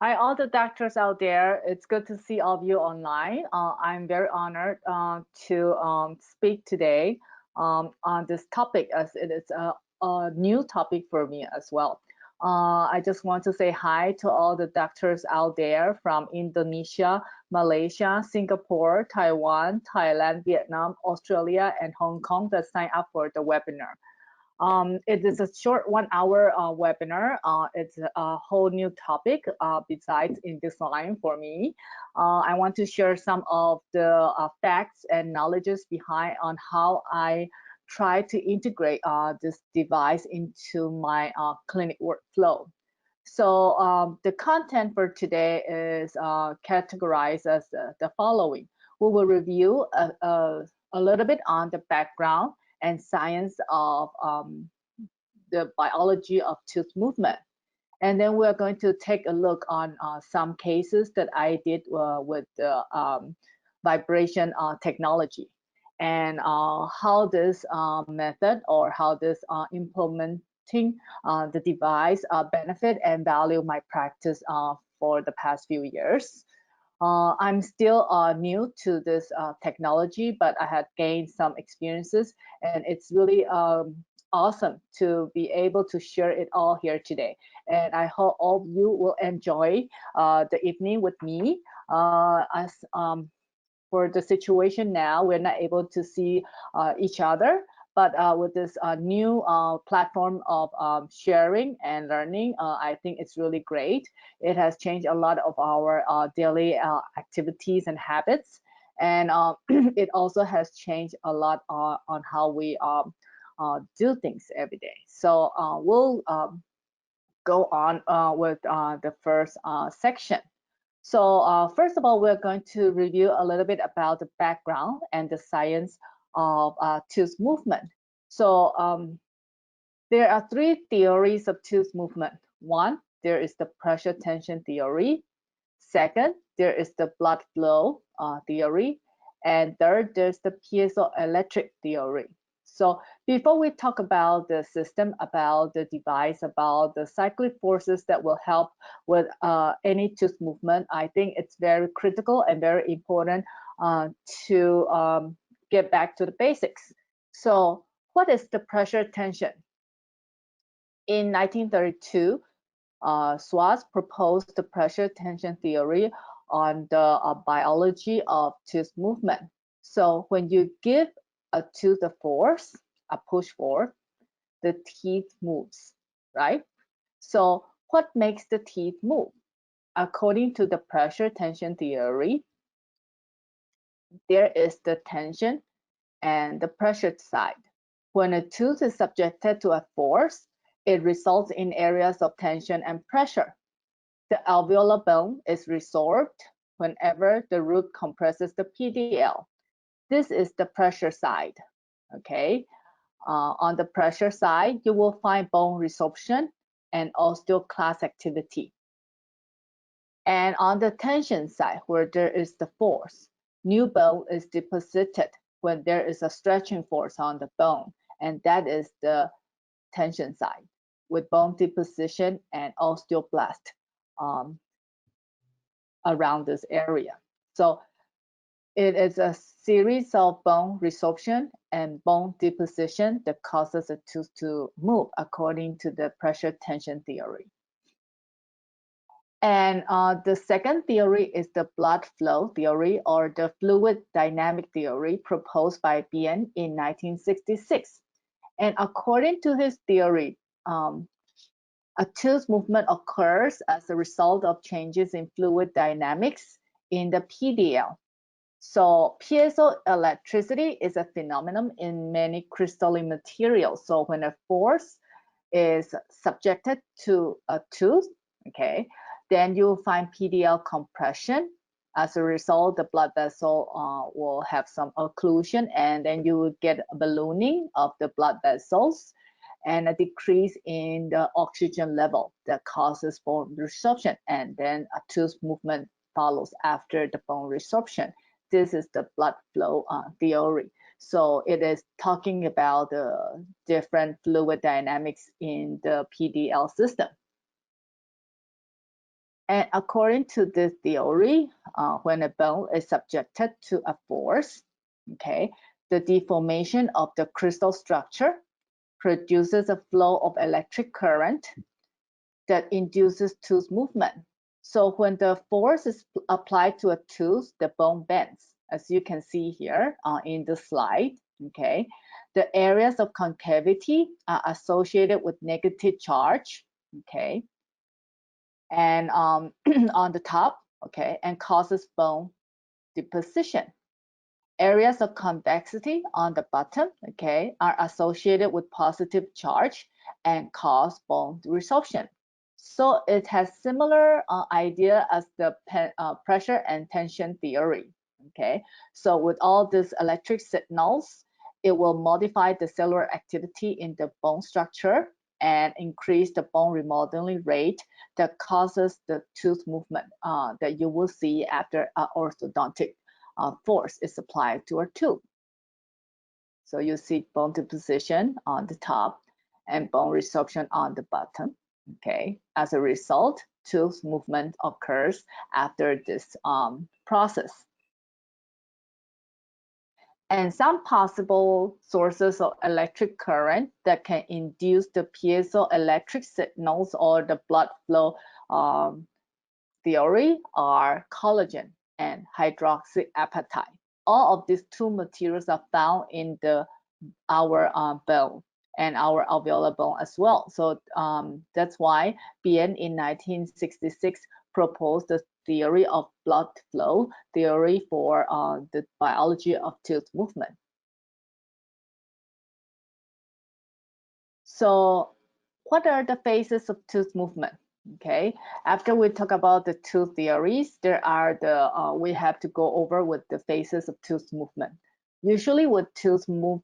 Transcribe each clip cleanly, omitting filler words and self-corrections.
Hi, all the doctors out there. It's good to see all of you online. I'm very honored to speak today on this topic, as it is a new topic for me as well. I just want to say hi to all the doctors out there from Indonesia, Malaysia, Singapore, Taiwan, Thailand, Vietnam, Australia, and Hong Kong that signed up for the webinar. It is a short 1 hour webinar. It's a whole new topic besides InDesign for me. I want to share some of the facts and knowledges behind on how I try to integrate this device into my clinic workflow. So the content for today is categorized as the following. We will review a little bit on the background and science of the biology of tooth movement. And then we're going to take a look on some cases that I did with the vibration technology and how this method or how this implementing the device benefit and value my practice for the past few years. I'm still new to this technology, but I had gained some experiences, and it's really awesome to be able to share it all here today. And I hope all of you will enjoy the evening with me. As for the situation now, we're not able to see each other, but with this new platform of sharing and learning, I think it's really great. It has changed a lot of our daily activities and habits, and it also has changed a lot on how we do things every day. So we'll go on with the first section. So first of all, we're going to review a little bit about the background and the science of tooth movement. So there are three theories of tooth movement. One, there is the pressure tension theory. Second, there is the blood flow theory. And third, there's the piezoelectric theory. So before we talk about the system, about the device, about the cyclic forces that will help with any tooth movement, I think it's very critical and very important to get back to the basics. So what is the pressure tension? In 1932, Schwartz proposed the pressure tension theory on the biology of tooth movement. So when you give a tooth a force, a push force, the teeth moves, right? So what makes the teeth move? According to the pressure tension theory, there is the tension and the pressure side. When a tooth is subjected to a force, it results in areas of tension and pressure. The alveolar bone is resorbed whenever the root compresses the PDL. This is the pressure side, okay? On the pressure side, you will find bone resorption and osteoclast activity. And on the tension side, where there is the force, new bone is deposited when there is a stretching force on the bone, and that is the tension side with bone deposition and osteoblast around this area. So it is a series of bone resorption and bone deposition that causes a tooth to move according to the pressure tension theory. And the second theory is the blood flow theory or the fluid dynamic theory proposed by Bien in 1966. And according to his theory, a tooth movement occurs as a result of changes in fluid dynamics in the PDL. So piezoelectricity is a phenomenon in many crystalline materials. So when a force is subjected to a tooth, okay, then you'll find PDL compression. As a result, the blood vessel will have some occlusion, and then you will get a ballooning of the blood vessels and a decrease in the oxygen level that causes bone resorption, and then a tooth movement follows after the bone resorption. This is the blood flow theory. So it is talking about the different fluid dynamics in the PDL system. And according to this theory, when a bone is subjected to a force, okay, the deformation of the crystal structure produces a flow of electric current that induces tooth movement. So when the force is applied to a tooth, the bone bends, as you can see here in the slide, okay? The areas of concavity are associated with negative charge, okay? And on the top, okay, and causes bone deposition. Areas of convexity on the bottom, okay, are associated with positive charge and cause bone resorption. So it has similar idea as the pressure and tension theory, okay? So with all these electric signals, it will modify the cellular activity in the bone structure and increase the bone remodeling rate that causes the tooth movement that you will see after orthodontic force is applied to a tooth. So you see bone deposition on the top and bone resorption on the bottom. Okay, as a result, tooth movement occurs after this process. And some possible sources of electric current that can induce the piezoelectric signals or the blood flow theory are collagen and hydroxyapatite. All of these two materials are found in our bone and our alveolar bone as well. So that's why Bien in 1966 proposed the theory of blood flow theory for the biology of tooth movement. So what are the phases of tooth movement? Okay, after we talk about the tooth theories, there are we have to go over with the phases of tooth movement. Usually with tooth move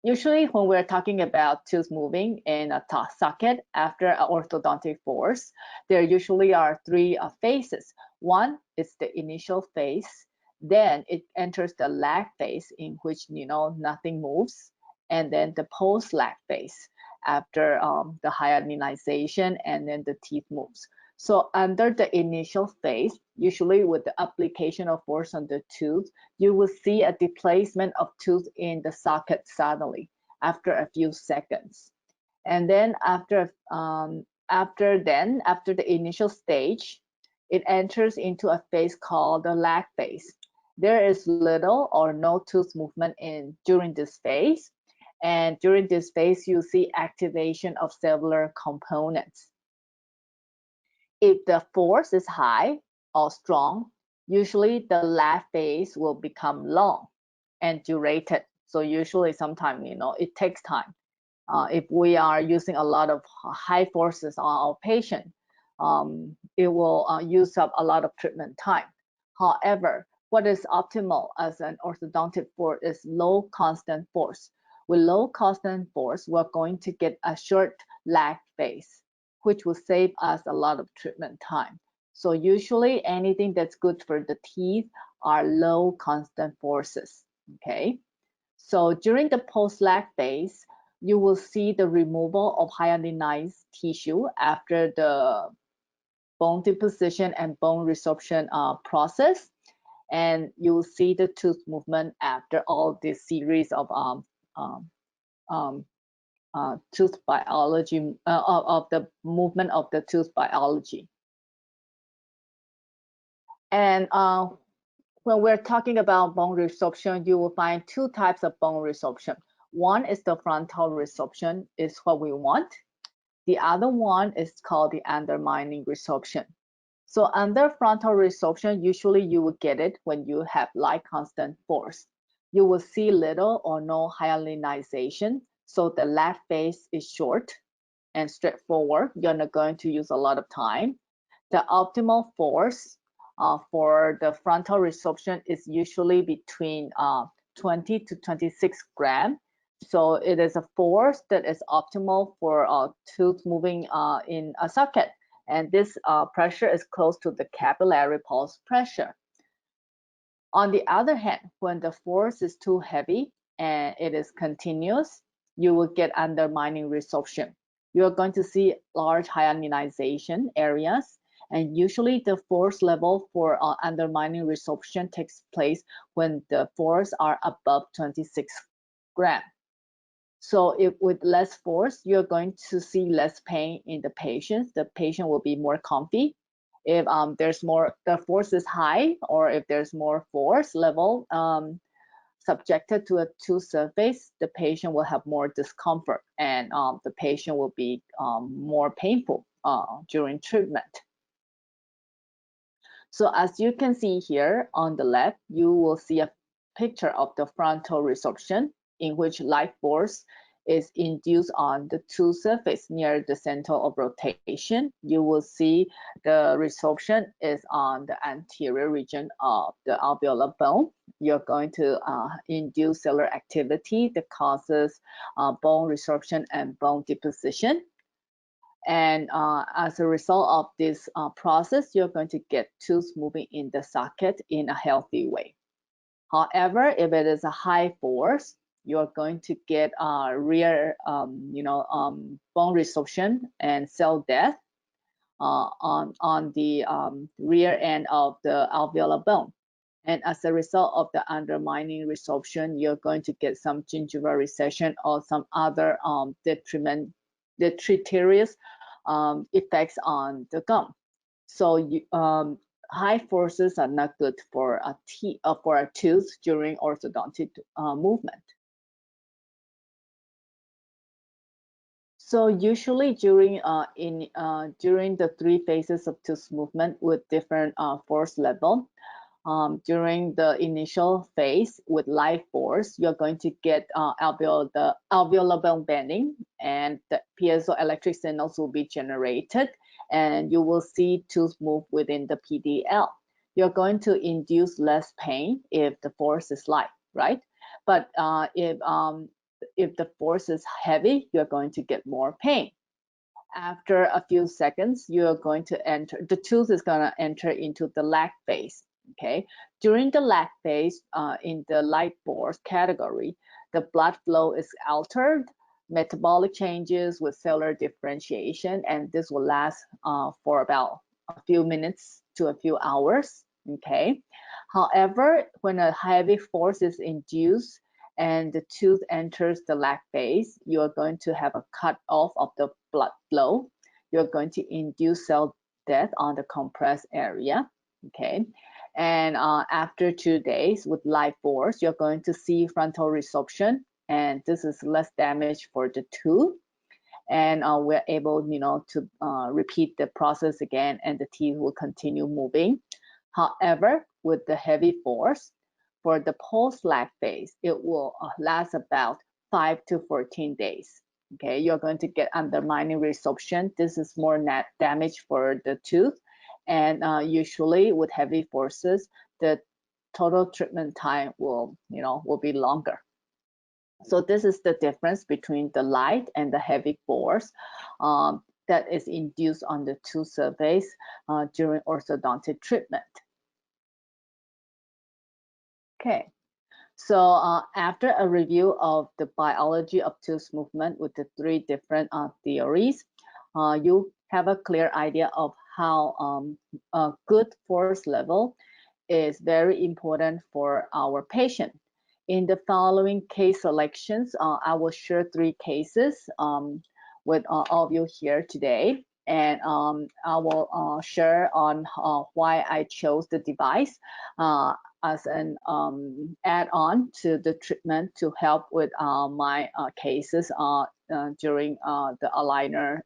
usually when we're talking about tooth moving in a socket after an orthodontic force, there usually are three phases. One is the initial phase, then it enters the lag phase in which nothing moves, and then the post-lag phase after the hyalinization and then the teeth moves. So under the initial phase, usually with the application of force on the tooth, you will see a displacement of tooth in the socket suddenly after a few seconds. And then after the initial stage, it enters into a phase called the lag phase. There is little or no tooth movement during this phase. And during this phase, you see activation of cellular components. If the force is high or strong, usually the lag phase will become long and durated. So usually sometimes, it takes time. If we are using a lot of high forces on our patient, it will use up a lot of treatment time. However, what is optimal as an orthodontic force is low constant force. With low constant force, we're going to get a short lag phase, which will save us a lot of treatment time. So usually anything that's good for the teeth are low constant forces, okay? So during the post-lag phase, you will see the removal of hyalinized tissue after the bone deposition and bone resorption process. And you will see the tooth movement after all this series of tooth biology, of the movement of the tooth biology. And when we're talking about bone resorption, you will find two types of bone resorption. One is the frontal resorption, is what we want. The other one is called the undermining resorption. So under frontal resorption, usually you will get it when you have light constant force. You will see little or no hyalinization, so the lag phase is short and straightforward. You're not going to use a lot of time. The optimal force for the frontal resorption is usually between 20 to 26 grams. So it is a force that is optimal for tooth moving in a socket. And this pressure is close to the capillary pulse pressure. On the other hand, when the force is too heavy and it is continuous, you will get undermining resorption. you're going to see large hyalinization areas. And usually the force level for undermining resorption takes place when the force are above 26 grams. So if with less force, you're going to see less pain in the patient. The patient will be more comfy. If there's more, the force is high, or if there's more force level subjected to a tooth surface, the patient will have more discomfort, and the patient will be more painful during treatment. So as you can see here on the left, you will see a picture of the frontal resorption in which light force is induced on the tooth surface near the center of rotation. You will see the resorption is on the anterior region of the alveolar bone. You're going to induce cellular activity that causes bone resorption and bone deposition. And as a result of this process, you're going to get tooth moving in the socket in a healthy way. However, if it is a high force, you're going to get rear, bone resorption and cell death on the rear end of the alveolar bone. And as a result of the undermining resorption, you're going to get some gingival recession or some other detritus effects on the gum. So high forces are not good for a tooth during orthodontic movement. So usually during the 3 phases of tooth movement with different force level, during the initial phase with light force, you're going to get the alveolar bone bending, and the piezoelectric signals will be generated, and you will see tooth move within the PDL. You're going to induce less pain if the force is light, right? But if the force is heavy, you're going to get more pain. After a few seconds, you're going to enter, the tooth is going to enter into the lag phase. Okay, during the lag phase, in the light force category, the blood flow is altered, metabolic changes with cellular differentiation, and this will last for about a few minutes to a few hours. Okay, however, when a heavy force is induced and the tooth enters the lag phase, you are going to have a cut off of the blood flow. You're going to induce cell death on the compressed area. Okay, and after 2 days with light force, you're going to see frontal resorption, and this is less damage for the tooth. And we're able, to repeat the process again, and the teeth will continue moving. However, with the heavy force, for the post-lag phase, it will last about 5 to 14 days. Okay, you're going to get undermining resorption. This is more net damage for the tooth. And usually with heavy forces, the total treatment time will be longer. So this is the difference between the light and the heavy force that is induced on the tooth surface during orthodontic treatment. Okay, so after a review of the biology of tooth movement with the 3 different theories, you have a clear idea of how a good force level is very important for our patient. In the following case selections, I will share 3 cases with all of you here today, and I will share on why I chose the device as an add-on to the treatment to help with my cases during the aligner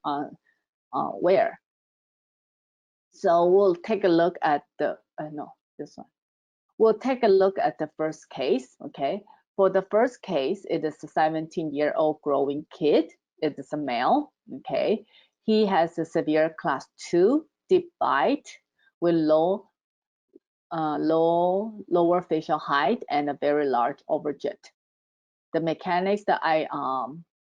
wear. So we'll take a look at the, no, this one. We'll take a look at the first case, okay? For the first case, it is a 17-year-old growing kid. It is a male, okay? He has a severe class 2 deep bite with lower facial height and a very large overjet. The mechanics that I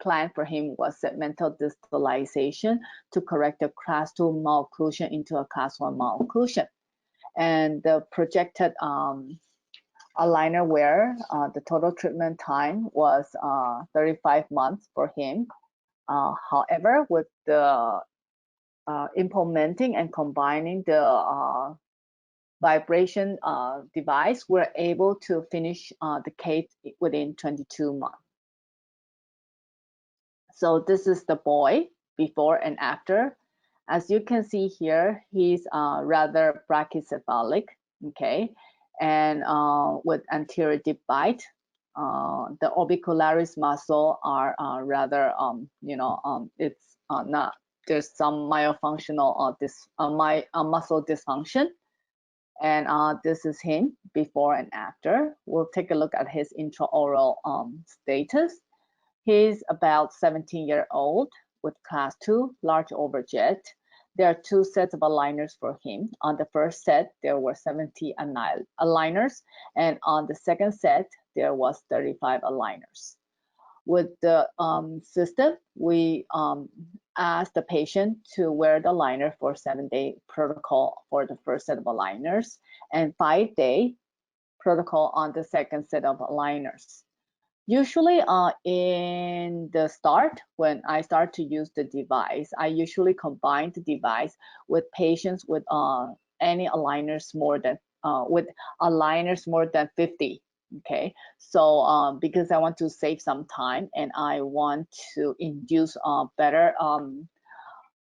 planned for him was segmental distalization to correct the class 2 malocclusion into a class 1 malocclusion. And the projected aligner wear, the total treatment time was 35 months for him. However, with the implementing and combining the vibration device, we're able to finish the case within 22 months. So this is the boy before and after. As you can see here, he's rather brachycephalic, okay, and with anterior deep bite. The orbicularis muscle are rather, it's not, there's some myofunctional muscle dysfunction. And this is him before and after. We'll take a look at his intraoral status. He's about 17-year-old with class 2 large overjet. There are 2 sets of aligners for him. On the first set, there were 70 aligners, and on the second set, there was 35 aligners. With the system, we asked the patient to wear the aligner for 7-day protocol for the first set of aligners and 5-day protocol on the second set of aligners. Usually in the start, when I start to use the device, I usually combine the device with patients with any aligners more than with aligners more than 50. Okay, so because I want to save some time and I want to induce better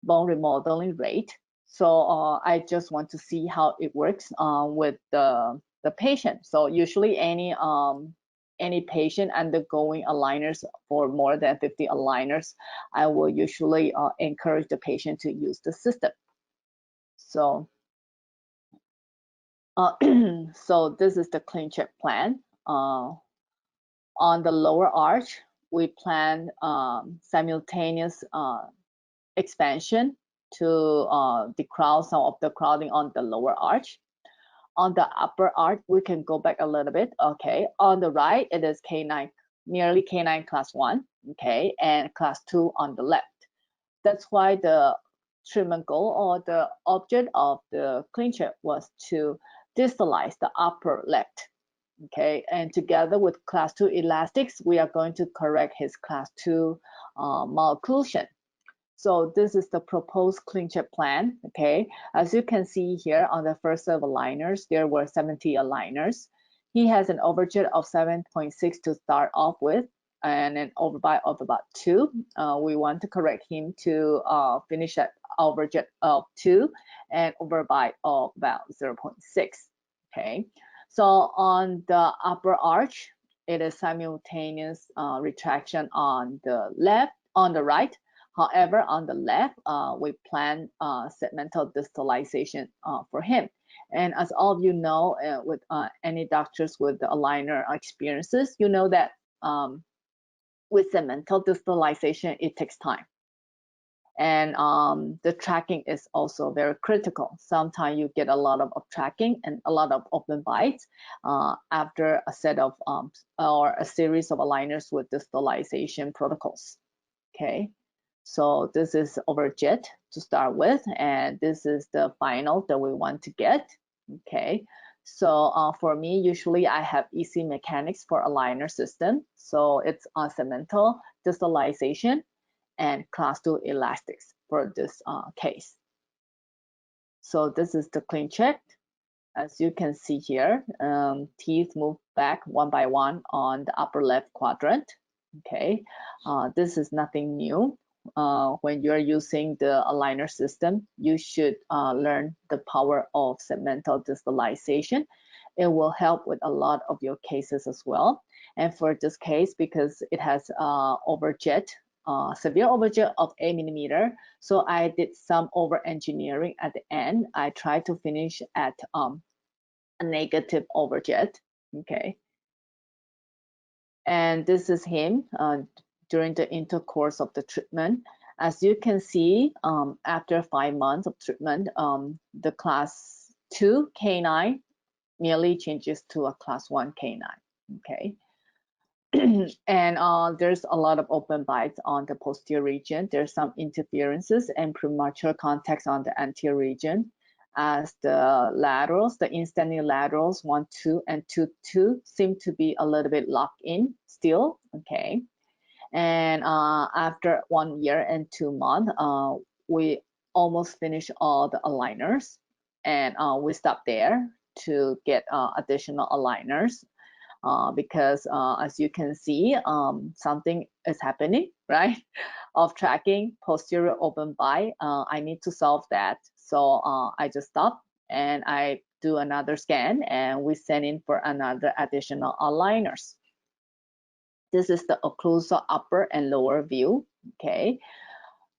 bone remodeling rate, so I just want to see how it works with the patient. So usually any patient undergoing aligners for more than 50 aligners, I will usually encourage the patient to use the system. So, so this is the clean check plan. On the lower arch, we plan simultaneous expansion to decrowd some of the crowding on the lower arch. On the upper arch, we can go back a little bit. Okay, on the right, it is K9, nearly K9 class 1, okay, and class 2 on the left. That's why the treatment goal or the object of the clean check was to distalize the upper left, okay, and together with class 2 elastics, we are going to correct his class 2 malocclusion. So this is the proposed clean check plan, okay? As you can see here on the first set of aligners, there were 70 aligners. He has an overjet of 7.6 to start off with, and an overbite of about 2. We want to correct him to finish at overjet of 2 and overbite of about 0.6, okay? So on the upper arch, it is simultaneous retraction on the left, on the right. However, on the left, we plan segmental distalization for him. And as all of you know, with any doctors with the aligner experiences, you know that with segmental distalization, it takes time. And the tracking is also very critical. Sometimes you get a lot of tracking and a lot of open bites after a set of or a series of aligners with distalization protocols. Okay. So this is overjet to start with, and this is the final that we want to get. Okay, so for me, usually I have easy mechanics for aligner system. So it's segmental distalization and class 2 elastics for this case. So this is the clean check. As you can see here, teeth move back one by one on the upper left quadrant. Okay, this is nothing new. When you're using the aligner system, you should learn the power of segmental distalization. It will help with a lot of your cases as well. And for this case, because it has overjet, severe overjet of 8 millimeter, so I did some over engineering at the end. I tried to finish at a negative overjet. Okay. And this is him during the intercourse of the treatment. As you can see, after 5 months of treatment, the class 2 canine merely changes to a class 1 canine, okay? And there's a lot of open bites on the posterior region. There's some interferences and premature contacts on the anterior region, as the laterals, the instanding laterals 1, 2, and 2, 2 seem to be a little bit locked in still, okay? And after 1 year and 2 months, we almost finished all the aligners, and we stopped there to get additional aligners because as you can see, something is happening, right? Of tracking posterior open bite. I need to solve that. So I just stopped and I do another scan, and we send in for another additional aligners. This is the occlusal upper and lower view, okay?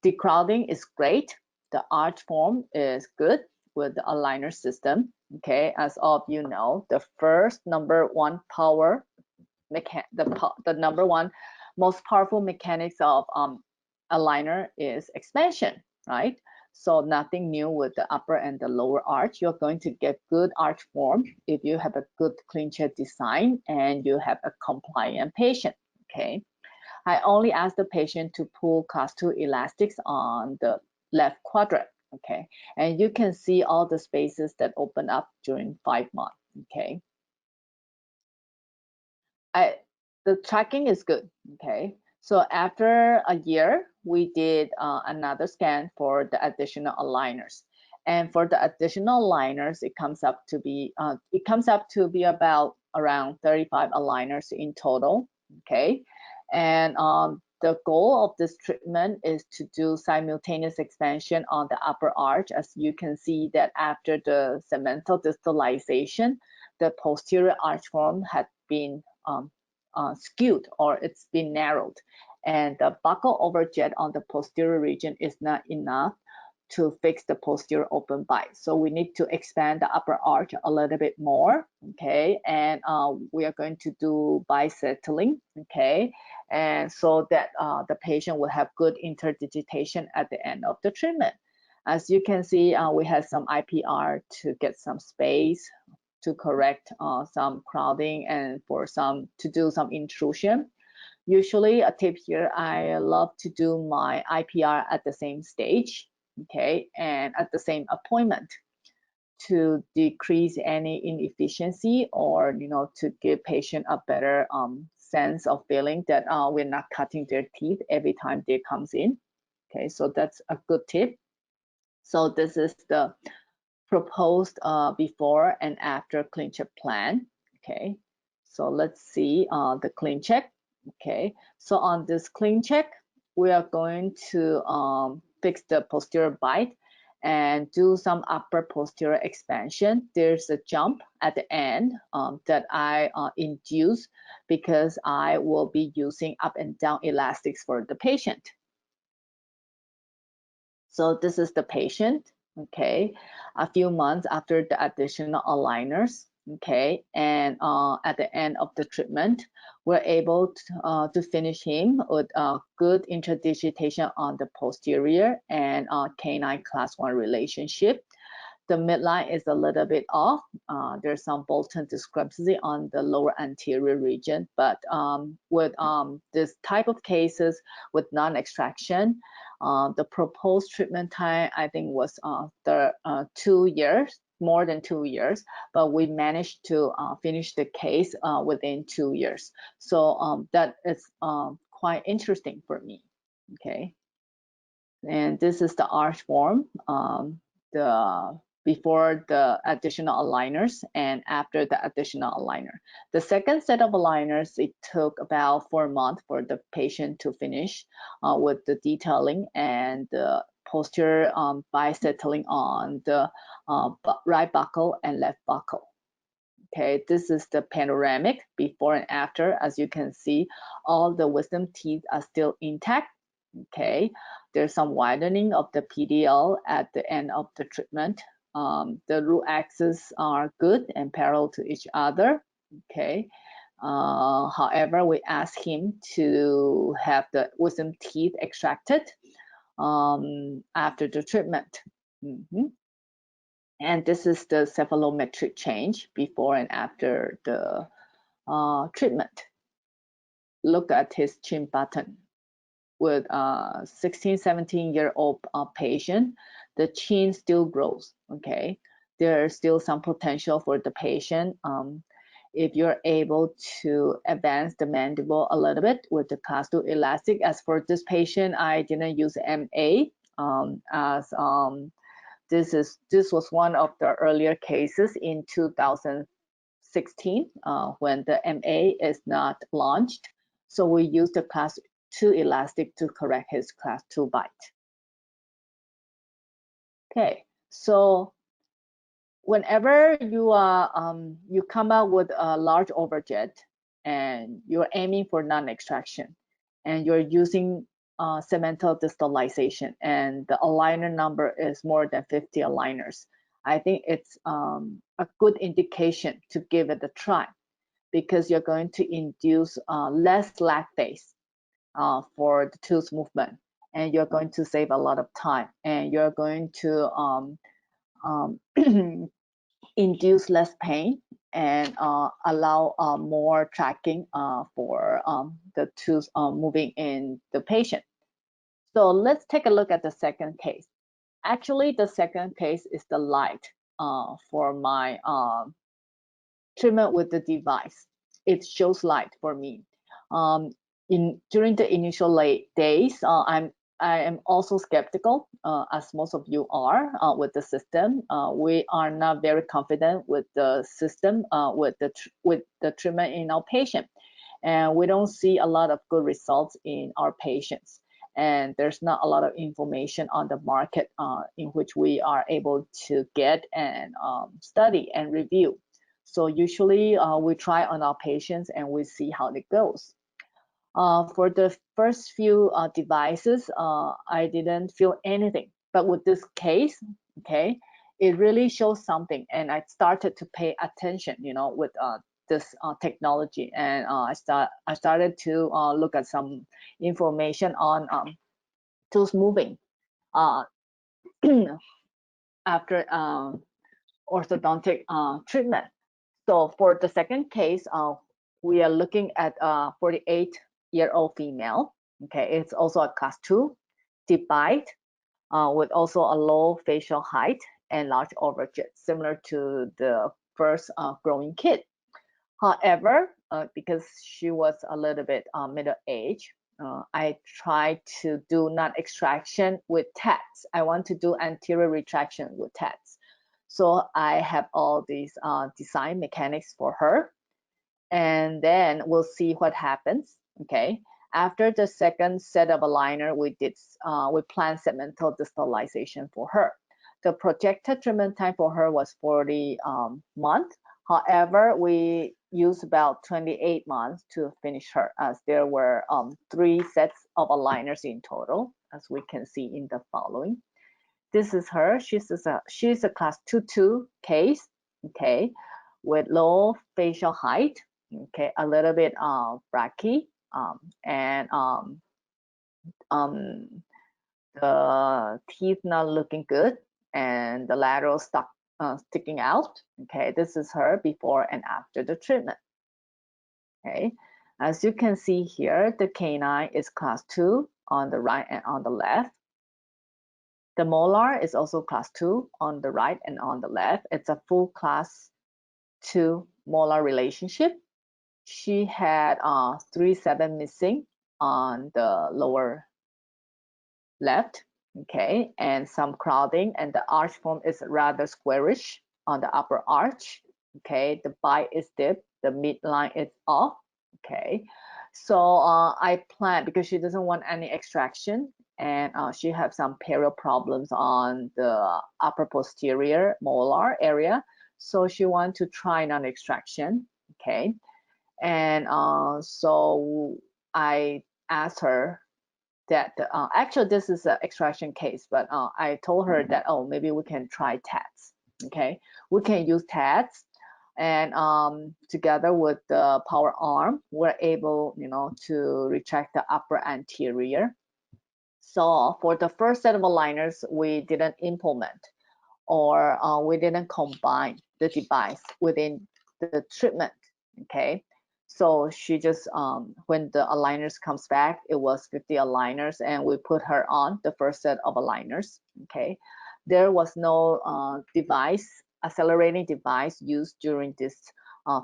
Decrowding is great. The arch form is good with the aligner system, okay? As all of you know, the first number one power, the number one most powerful mechanics of aligner is expansion, right? So nothing new with the upper and the lower arch. You're going to get good arch form if you have a good ClinCheck design and you have a compliant patient, okay? I only ask the patient to pull class 2 elastics on the left quadrant, okay? And you can see all the spaces that open up during 5 months, okay? The tracking is good, okay? So after a year, we did another scan for the additional aligners. And for the additional aligners, it comes up to be about around 35 aligners in total, okay? And the goal of this treatment is to do simultaneous expansion on the upper arch. As you can see that after the segmental distalization, the posterior arch form had been skewed, or it's been narrowed, and the buccal overjet on the posterior region is not enough to fix the posterior open bite. So we need to expand the upper arch a little bit more, okay? And we are going to do bisettling, okay? And so that the patient will have good interdigitation at the end of the treatment. As you can see, we have some IPR to get some space, to correct some crowding, and to do some intrusion. Usually a tip here, I love to do my IPR at the same stage, okay, and at the same appointment to decrease any inefficiency, or to give patient a better sense of feeling that we're not cutting their teeth every time they comes in. Okay, so that's a good tip. So this is the proposed before and after ClinCheck plan. Okay, so let's see the ClinCheck. Okay, so on this ClinCheck, we are going to fix the posterior bite and do some upper posterior expansion. There's a jump at the end that I induce because I will be using up and down elastics for the patient. So this is the patient, okay, a few months after the additional aligners, okay, and at the end of the treatment, we're able to finish him with good interdigitation on the posterior and canine class 1 relationship. The midline is a little bit off. There's some Bolton discrepancy on the lower anterior region, but with this type of cases with non-extraction, the proposed treatment time, I think, was 2 years, more than 2 years, but we managed to finish the case within 2 years. So that is quite interesting for me, okay? And this is the arch form, the before the additional aligners and after the additional aligner. The second set of aligners, it took about 4 months for the patient to finish with the detailing and the posterior bisettling on the right buccal and left buccal. Okay, this is the panoramic before and after. As you can see, all the wisdom teeth are still intact. Okay, there's some widening of the PDL at the end of the treatment. The root axes are good and parallel to each other. Okay, however, we ask him to have the wisdom teeth extracted after the treatment. And this is the cephalometric change before and after the treatment. Look at his chin button. With a 16, 17-year-old patient, the chin still grows, okay? There's still some potential for the patient. if you're able to advance the mandible a little bit with the class 2 elastic. As for this patient, I didn't use MA as this was one of the earlier cases in 2016 when the MA is not launched. So we used the class 2 elastic to correct his class 2 bite. Okay, so whenever you you come out with a large overjet and you're aiming for non-extraction and you're using segmental distalization and the aligner number is more than 50 aligners, I think it's a good indication to give it a try, because you're going to induce less lag phase for the tooth movement, and you're going to save a lot of time, and you're going to induce less pain and allow more tracking for the tooth moving in the patient. So let's take a look at the second case. Actually, the second case is the light for my treatment with the device. It shows light for me. During the initial days, I am also skeptical, as most of you are, with the system. We are not very confident with the system, with the treatment in our patient, and we don't see a lot of good results in our patients. And there's not a lot of information on the market in which we are able to get and study and review. So usually we try on our patients and we see how it goes. For the first few devices, I didn't feel anything. But with this case, okay, it really shows something. And I started to pay attention, with this technology. And I started to look at some information on tooth moving after orthodontic treatment. So for the second case, we are looking at a 48-year-old female. Okay, it's also a class 2, deep bite, with also a low facial height and large overjet, similar to the first growing kid. However, because she was a little bit middle age, I tried to do non-extraction with tats. I want to do anterior retraction with tats. So I have all these design mechanics for her, and then we'll see what happens. Okay. After the second set of aligner, we planned segmental distalization for her. The projected treatment time for her was 40 months. However, we used about 28 months to finish her, as there were 3 sets of aligners in total, as we can see in the following. This is her. She's a class 2-2 case, okay, with low facial height, okay, a little bit bracky, and the teeth not looking good, and the lateral sticking out. Okay, this is her before and after the treatment. Okay, as you can see here, the canine is class 2 on the right and on the left. The molar is also class 2 on the right and on the left. It's a full class 2 molar relationship. She had 3-7 missing on the lower left, okay, and some crowding, and the arch form is rather squarish on the upper arch, okay. The bite is deep, the midline is off, okay. So I plan, because she doesn't want any extraction, and she has some perio problems on the upper posterior molar area, so she wants to try non-extraction, okay. And so I asked her that actually this is an extraction case, but I told her that, oh, maybe we can try tats. Okay, we can use tats, and together with the power arm, we're able, to retract the upper anterior. So for the first set of aligners, we didn't implement, or we didn't combine the device within the treatment. Okay, so she just when the aligners comes back, it was 50 aligners, and we put her on the first set of aligners. Okay, there was no accelerating device used during this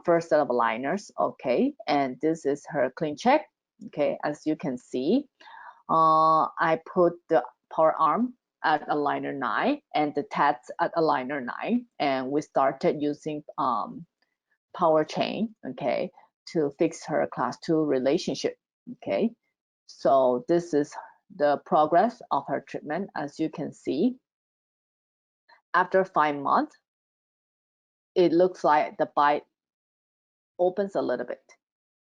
first set of aligners. Okay, and this is her clean check. Okay, as you can see, I put the power arm at aligner 9 and the tats at aligner 9, and we started using power chain, okay, to fix her class 2 relationship. Okay, so this is the progress of her treatment. As you can see, after 5 months, it looks like the bite opens a little bit.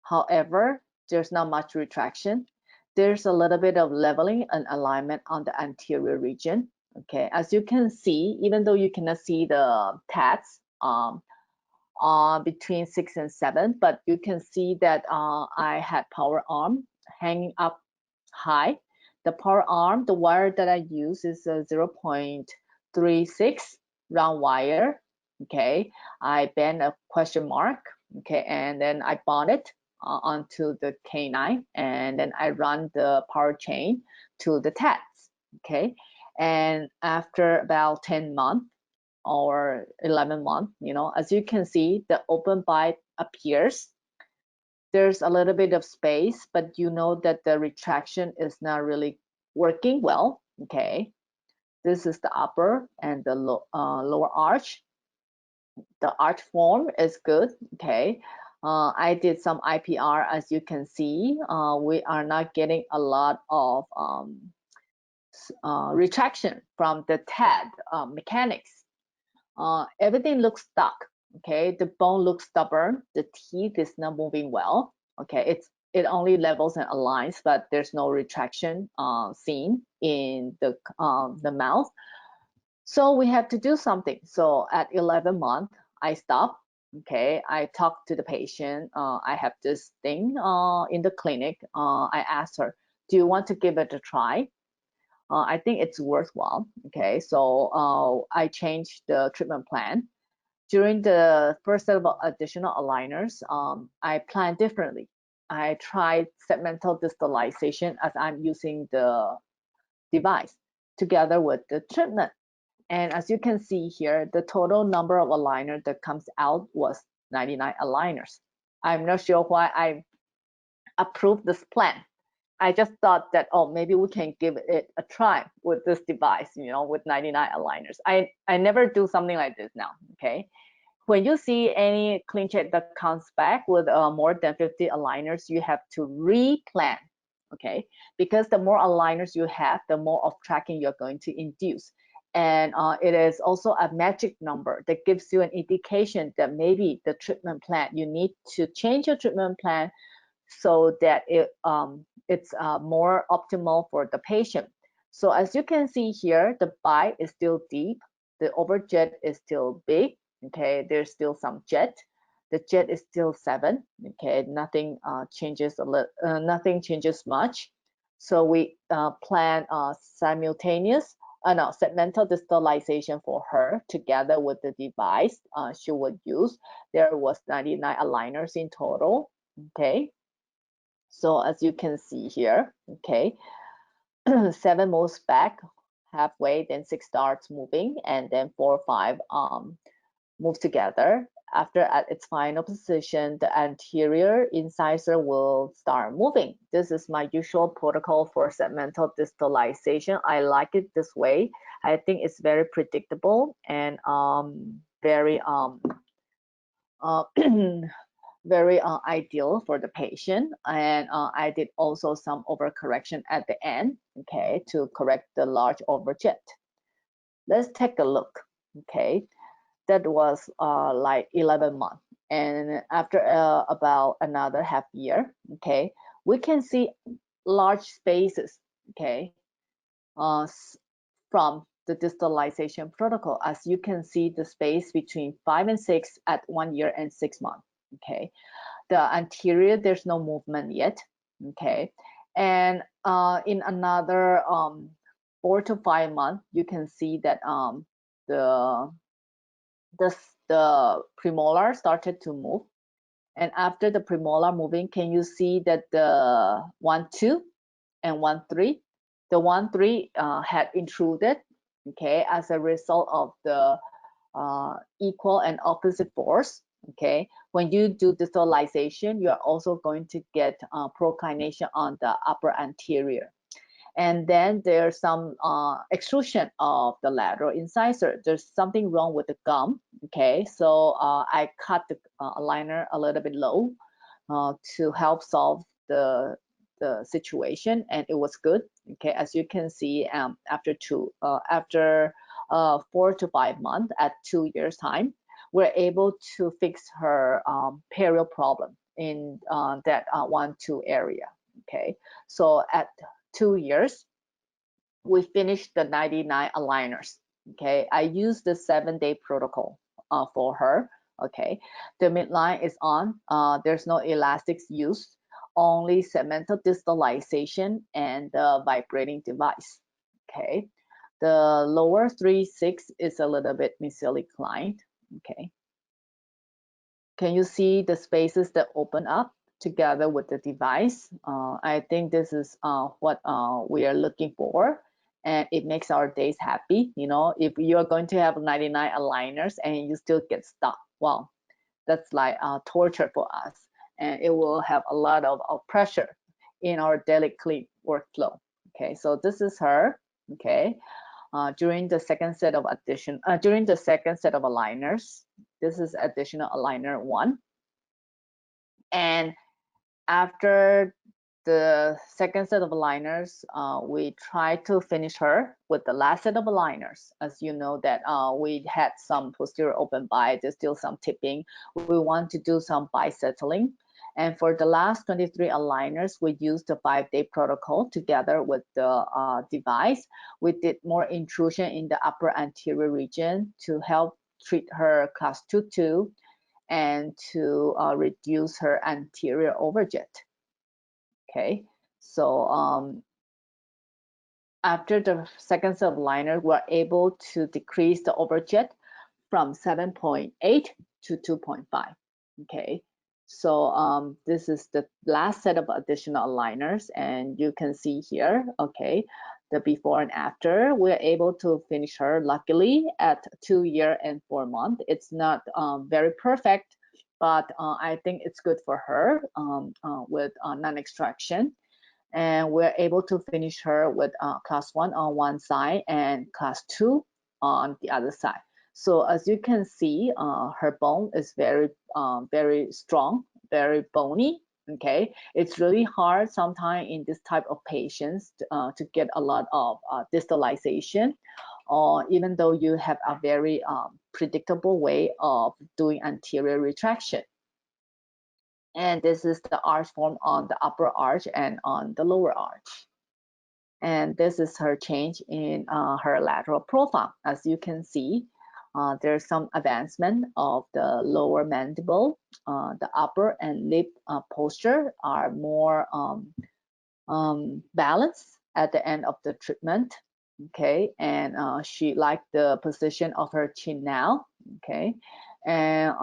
However, there's not much retraction. There's a little bit of leveling and alignment on the anterior region. Okay, as you can see, even though you cannot see the tats between 6 and 7, but you can see that I had power arm hanging up high. The power arm, the wire that I use is a 0.36 round wire. Okay, I bend a question mark. Okay, and then I bond it onto the canine, and then I run the power chain to the tats. Okay, and after about 10 months or 11 months, you know, as you can see, the open bite appears. There's a little bit of space, but you know that the retraction is not really working well. Okay, this is the upper and the lower arch. The arch form is good. Okay, I did some IPR. As you can see, we are not getting a lot of retraction from the TED mechanics. Everything looks stuck. Okay, the bone looks stubborn. The teeth is not moving well. Okay, it only levels and aligns, but there's no retraction seen in the mouth. So we have to do something. So at 11 months, I stopped. Okay, I talked to the patient. I have this thing in the clinic. I asked her, do you want to give it a try? I think it's worthwhile. Okay, so I changed the treatment plan. During the first set of additional aligners, I planned differently. I tried segmental distalization as I'm using the device together with the treatment. And as you can see here, the total number of aligners that comes out was 99 aligners. I'm not sure why I approved this plan. I just thought that, oh, maybe we can give it a try with this device, you know, with 99 aligners. I never do something like this now, okay? When you see any clean check that comes back with more than 50 aligners, you have to replan, okay? Because the more aligners you have, the more of tracking you're going to induce. And it is also a magic number that gives you an indication that maybe the treatment plan, you need to change your treatment plan so that it's more optimal for the patient. So as you can see here, the bite is still deep, the overjet is still big. Okay, there's still some jet. The jet is still 7. Okay, nothing changes nothing changes much. So we plan simultaneous, no, segmental distalization for her together with the device she would use. There was 99 aligners in total. Okay, so as you can see here, okay, 7 moves back halfway, then 6 starts moving, and then 4 or 5 move together. After at its final position, the anterior incisor will start moving. This is my usual protocol for segmental distalization. I like it this way. I think it's very predictable and very very ideal for the patient. And I did also some overcorrection at the end, okay, to correct the large overjet. Let's take a look, okay. That was like 11 months. And after about another half year, okay, we can see large spaces, okay, from the distalization protocol. As you can see, the space between 5 and 6 at 1 year and 6 months, okay. The anterior, there's no movement yet, okay. And in another 4 to 5 months, you can see that the premolar started to move. And after the premolar moving, can you see that the 1-2 and 1-3, the 1-3 had intruded, okay, as a result of the equal and opposite force, okay. when you do distalization, you're also going to get proclination on the upper anterior. And then there's some extrusion of the lateral incisor. There's something wrong with the gum. Okay, so I cut the aligner a little bit low to help solve the situation, and it was good. Okay, as you can see, after 4 to 5 months, at 2 years time, we're able to fix her period problem in that 1-2 area. Okay, so at 2 years, we finished the 99 aligners. Okay, I used the 7-day protocol for her. Okay, the midline is on. There's no elastics used, only segmental distalization and the vibrating device. Okay, the lower 3-6 is a little bit mesially inclined. Okay, can you see the spaces that open up together with the device? I think this is what we are looking for, and it makes our days happy. You know, if you're going to have 99 aligners and you still get stuck, well, that's like torture for us, and it will have a lot of pressure in our daily clinic workflow. Okay, so this is her. Okay, during the second set of aligners, this is additional aligner 1, and after the second set of aligners, we try to finish her with the last set of aligners. As you know that we had some posterior open bite, there's still some tipping. We want to do some bisettling. And for the last 23 aligners, we used the 5-day protocol together with the device. We did more intrusion in the upper anterior region to help treat her class 2-2 and to reduce her anterior overjet. Okay, so after the second set of liner, we're able to decrease the overjet from 7.8 to 2.5. Okay, so this is the last set of additional aligners, and you can see here, okay, the before and after. We're able to finish her luckily at 2 years and 4 months. It's not very perfect, but I think it's good for her with non-extraction. And we're able to finish her with class 1 on one side and class 2 on the other side. So as you can see, her bone is very strong, very bony. Okay, it's really hard sometimes in this type of patients to get a lot of distalization, even though you have a very predictable way of doing anterior retraction. And this is the arch form on the upper arch and on the lower arch. And this is her change in her lateral profile. As you can see, there's some advancement of the lower mandible. The upper and lip posture are more balanced at the end of the treatment. Okay, and she liked the position of her chin now. Okay, and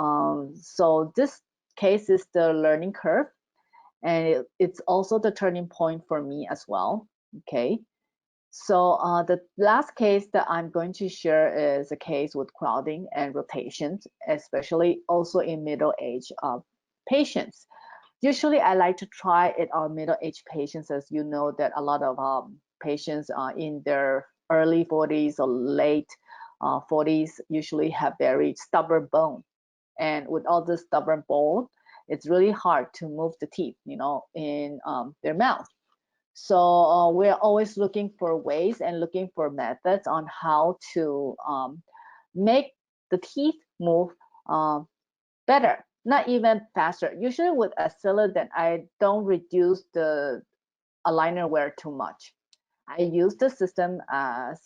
so this case is the learning curve, and it's also the turning point for me as well. Okay, so the last case that I'm going to share is a case with crowding and rotations, especially also in middle-aged patients. Usually I like to try it on middle-aged patients, as you know that a lot of patients in their early 40s or late 40s usually have very stubborn bone. And with all this stubborn bone, it's really hard to move the teeth, you know, in their mouth. So we're always looking for ways and looking for methods on how to make the teeth move better, not even faster. Usually with Accelerator, I don't reduce the aligner wear too much. I use the system as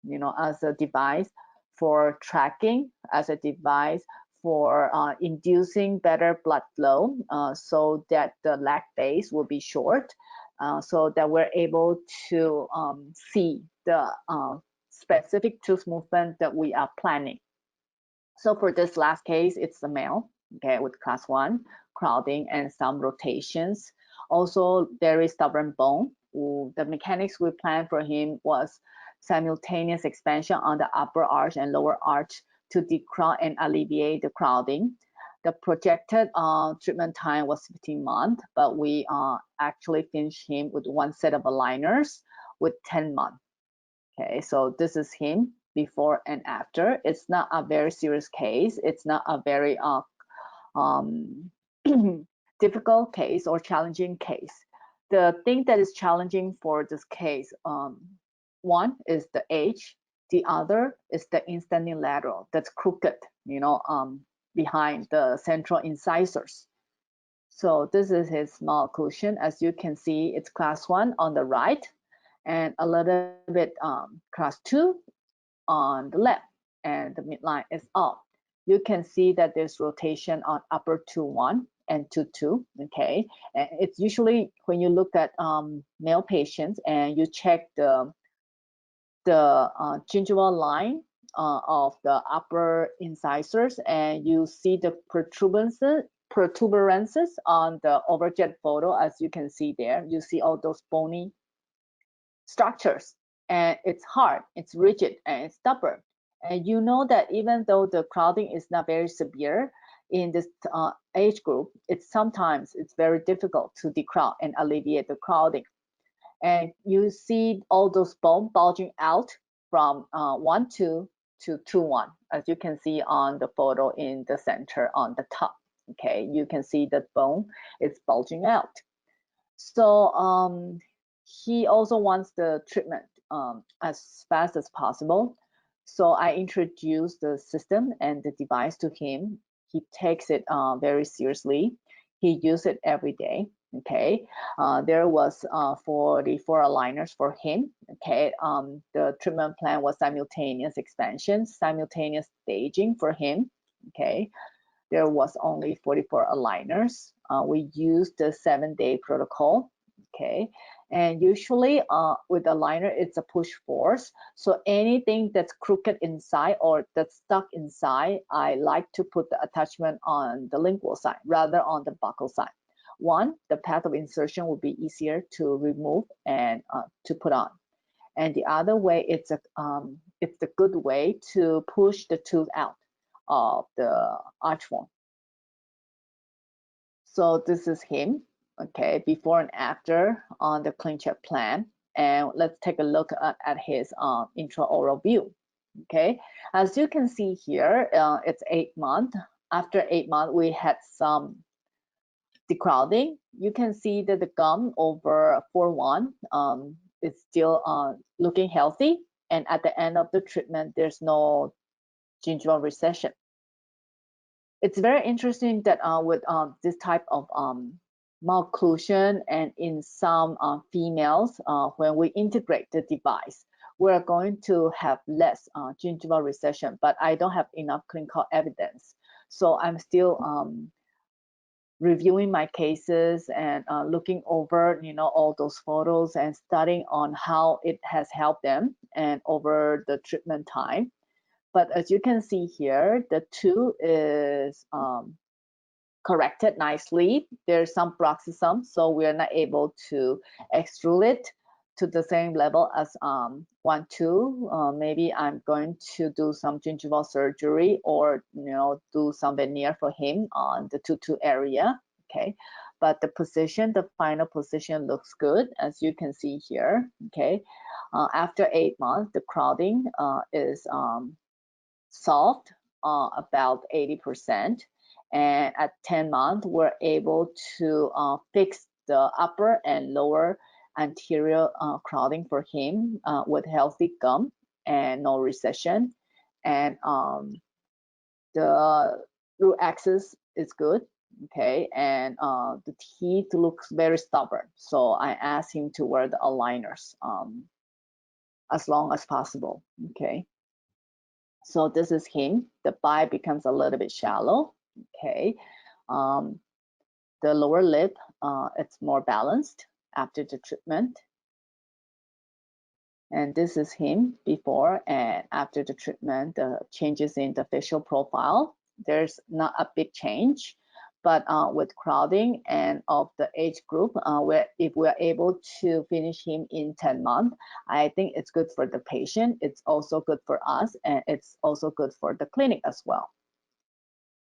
you know, as a device for tracking, as a device for inducing better blood flow, so that the lag phase will be short, so that we're able to see the specific tooth movement that we are planning. So for this last case, it's a male, okay, with class 1, crowding and some rotations. Also, very stubborn bone. The mechanics we planned for him was simultaneous expansion on the upper arch and lower arch to decrowd and alleviate the crowding. The projected treatment time was 15 months, but we actually finished him with one set of aligners with 10 months. Okay, so this is him before and after. It's not a very serious case. It's not a very difficult case or challenging case. The thing that is challenging for this case, one is the age. The other is the instanding lateral that's crooked, behind the central incisors. So this is his malocclusion. As you can see, it's class 1 on the right and a little bit class 2 on the left, and the midline is up. You can see that there's rotation on upper 2-1 and 2-2, okay? And it's usually when you look at male patients and you check the gingival line of the upper incisors, and you see the protuberances on the overjet photo, as you can see there. You see all those bony structures, and it's hard, it's rigid, and it's stubborn. And you know that even though the crowding is not very severe in this age group, it's very difficult to decrowd and alleviate the crowding. And you see all those bone bulging out from 1-2 to 2-1, as you can see on the photo in the center on the top. Okay, you can see the bone is bulging out. So he also wants the treatment as fast as possible. So I introduced the system and the device to him. He takes it very seriously. He uses it every day. Okay, there was 44 aligners for him. Okay, the treatment plan was simultaneous expansion, simultaneous staging for him. Okay, there was only 44 aligners. We used the 7-day protocol. Okay, and usually with aligner, it's a push force. So anything that's crooked inside or that's stuck inside, I like to put the attachment on the lingual side rather on the buccal side. One, the path of insertion will be easier to remove and to put on. And the other way, it's the good way to push the tooth out of the archbone. So this is him, okay, before and after on the ClinCheck plan. And let's take a look at his intraoral view. Okay, as you can see here, it's 8 months. After 8 months, we had some decrowding. You can see that the gum over 4-1 is still looking healthy. And at the end of the treatment, there's no gingival recession. It's very interesting that with this type of malocclusion and in some females, when we integrate the device, we're going to have less gingival recession, but I don't have enough clinical evidence. So I'm still reviewing my cases and looking over, all those photos and studying on how it has helped them and over the treatment time. But as you can see here, the tooth is corrected nicely. There's some bruxism, so we're not able to extrude it to the same level as 1-2. Maybe I'm going to do some gingival surgery or do some veneer for him on the 2-2 area. Okay, but the position, the final position looks good, as you can see here. Okay, after 8 months, the crowding is solved about 80%. And at 10 months, we're able to fix the upper and lower anterior crowding for him with healthy gum and no recession. And the root axis is good, okay? And the teeth looks very stubborn. So I asked him to wear the aligners as long as possible, okay? So this is him. The bite becomes a little bit shallow, okay? The lower lip, it's more balanced after the treatment. And this is him before and after the treatment, the changes in the facial profile. There's not a big change, but with crowding and of the age group, if we're able to finish him in 10 months, I think it's good for the patient. It's also good for us, and it's also good for the clinic as well.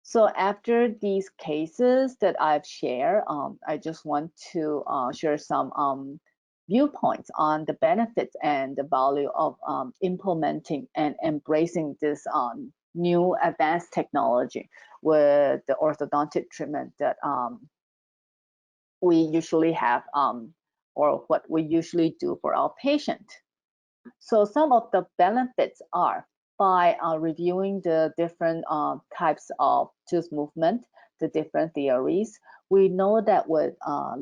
So after these cases that I've shared, I just want to share some viewpoints on the benefits and the value of implementing and embracing this new advanced technology with the orthodontic treatment that we usually have or what we usually do for our patient. So some of the benefits are by reviewing the different types of tooth movement, the different theories, we know that with not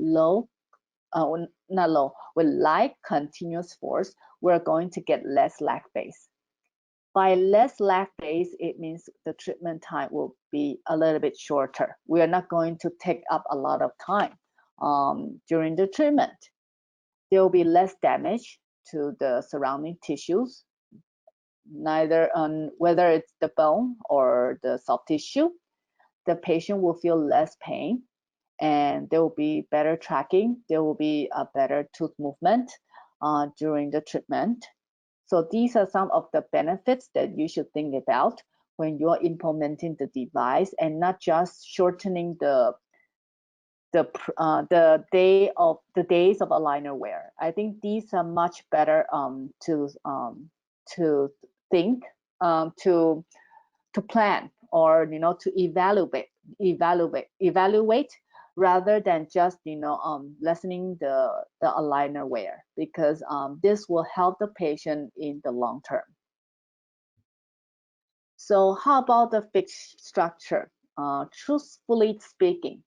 low, with light continuous force, we're going to get less lag phase. By less lag phase, it means the treatment time will be a little bit shorter. We are not going to take up a lot of time during the treatment. There will be less damage to the surrounding tissues, neither on whether it's the bone or the soft tissue. The patient will feel less pain and there will be better tracking. There will be a better tooth movement during the treatment. So these are some of the benefits that you should think about when you're implementing the device, and not just shortening the days of aligner wear. I think these are much better to think, to plan, or to evaluate rather than just lessening the aligner wear, because this will help the patient in the long term. So how about the fixed structure? Truthfully speaking,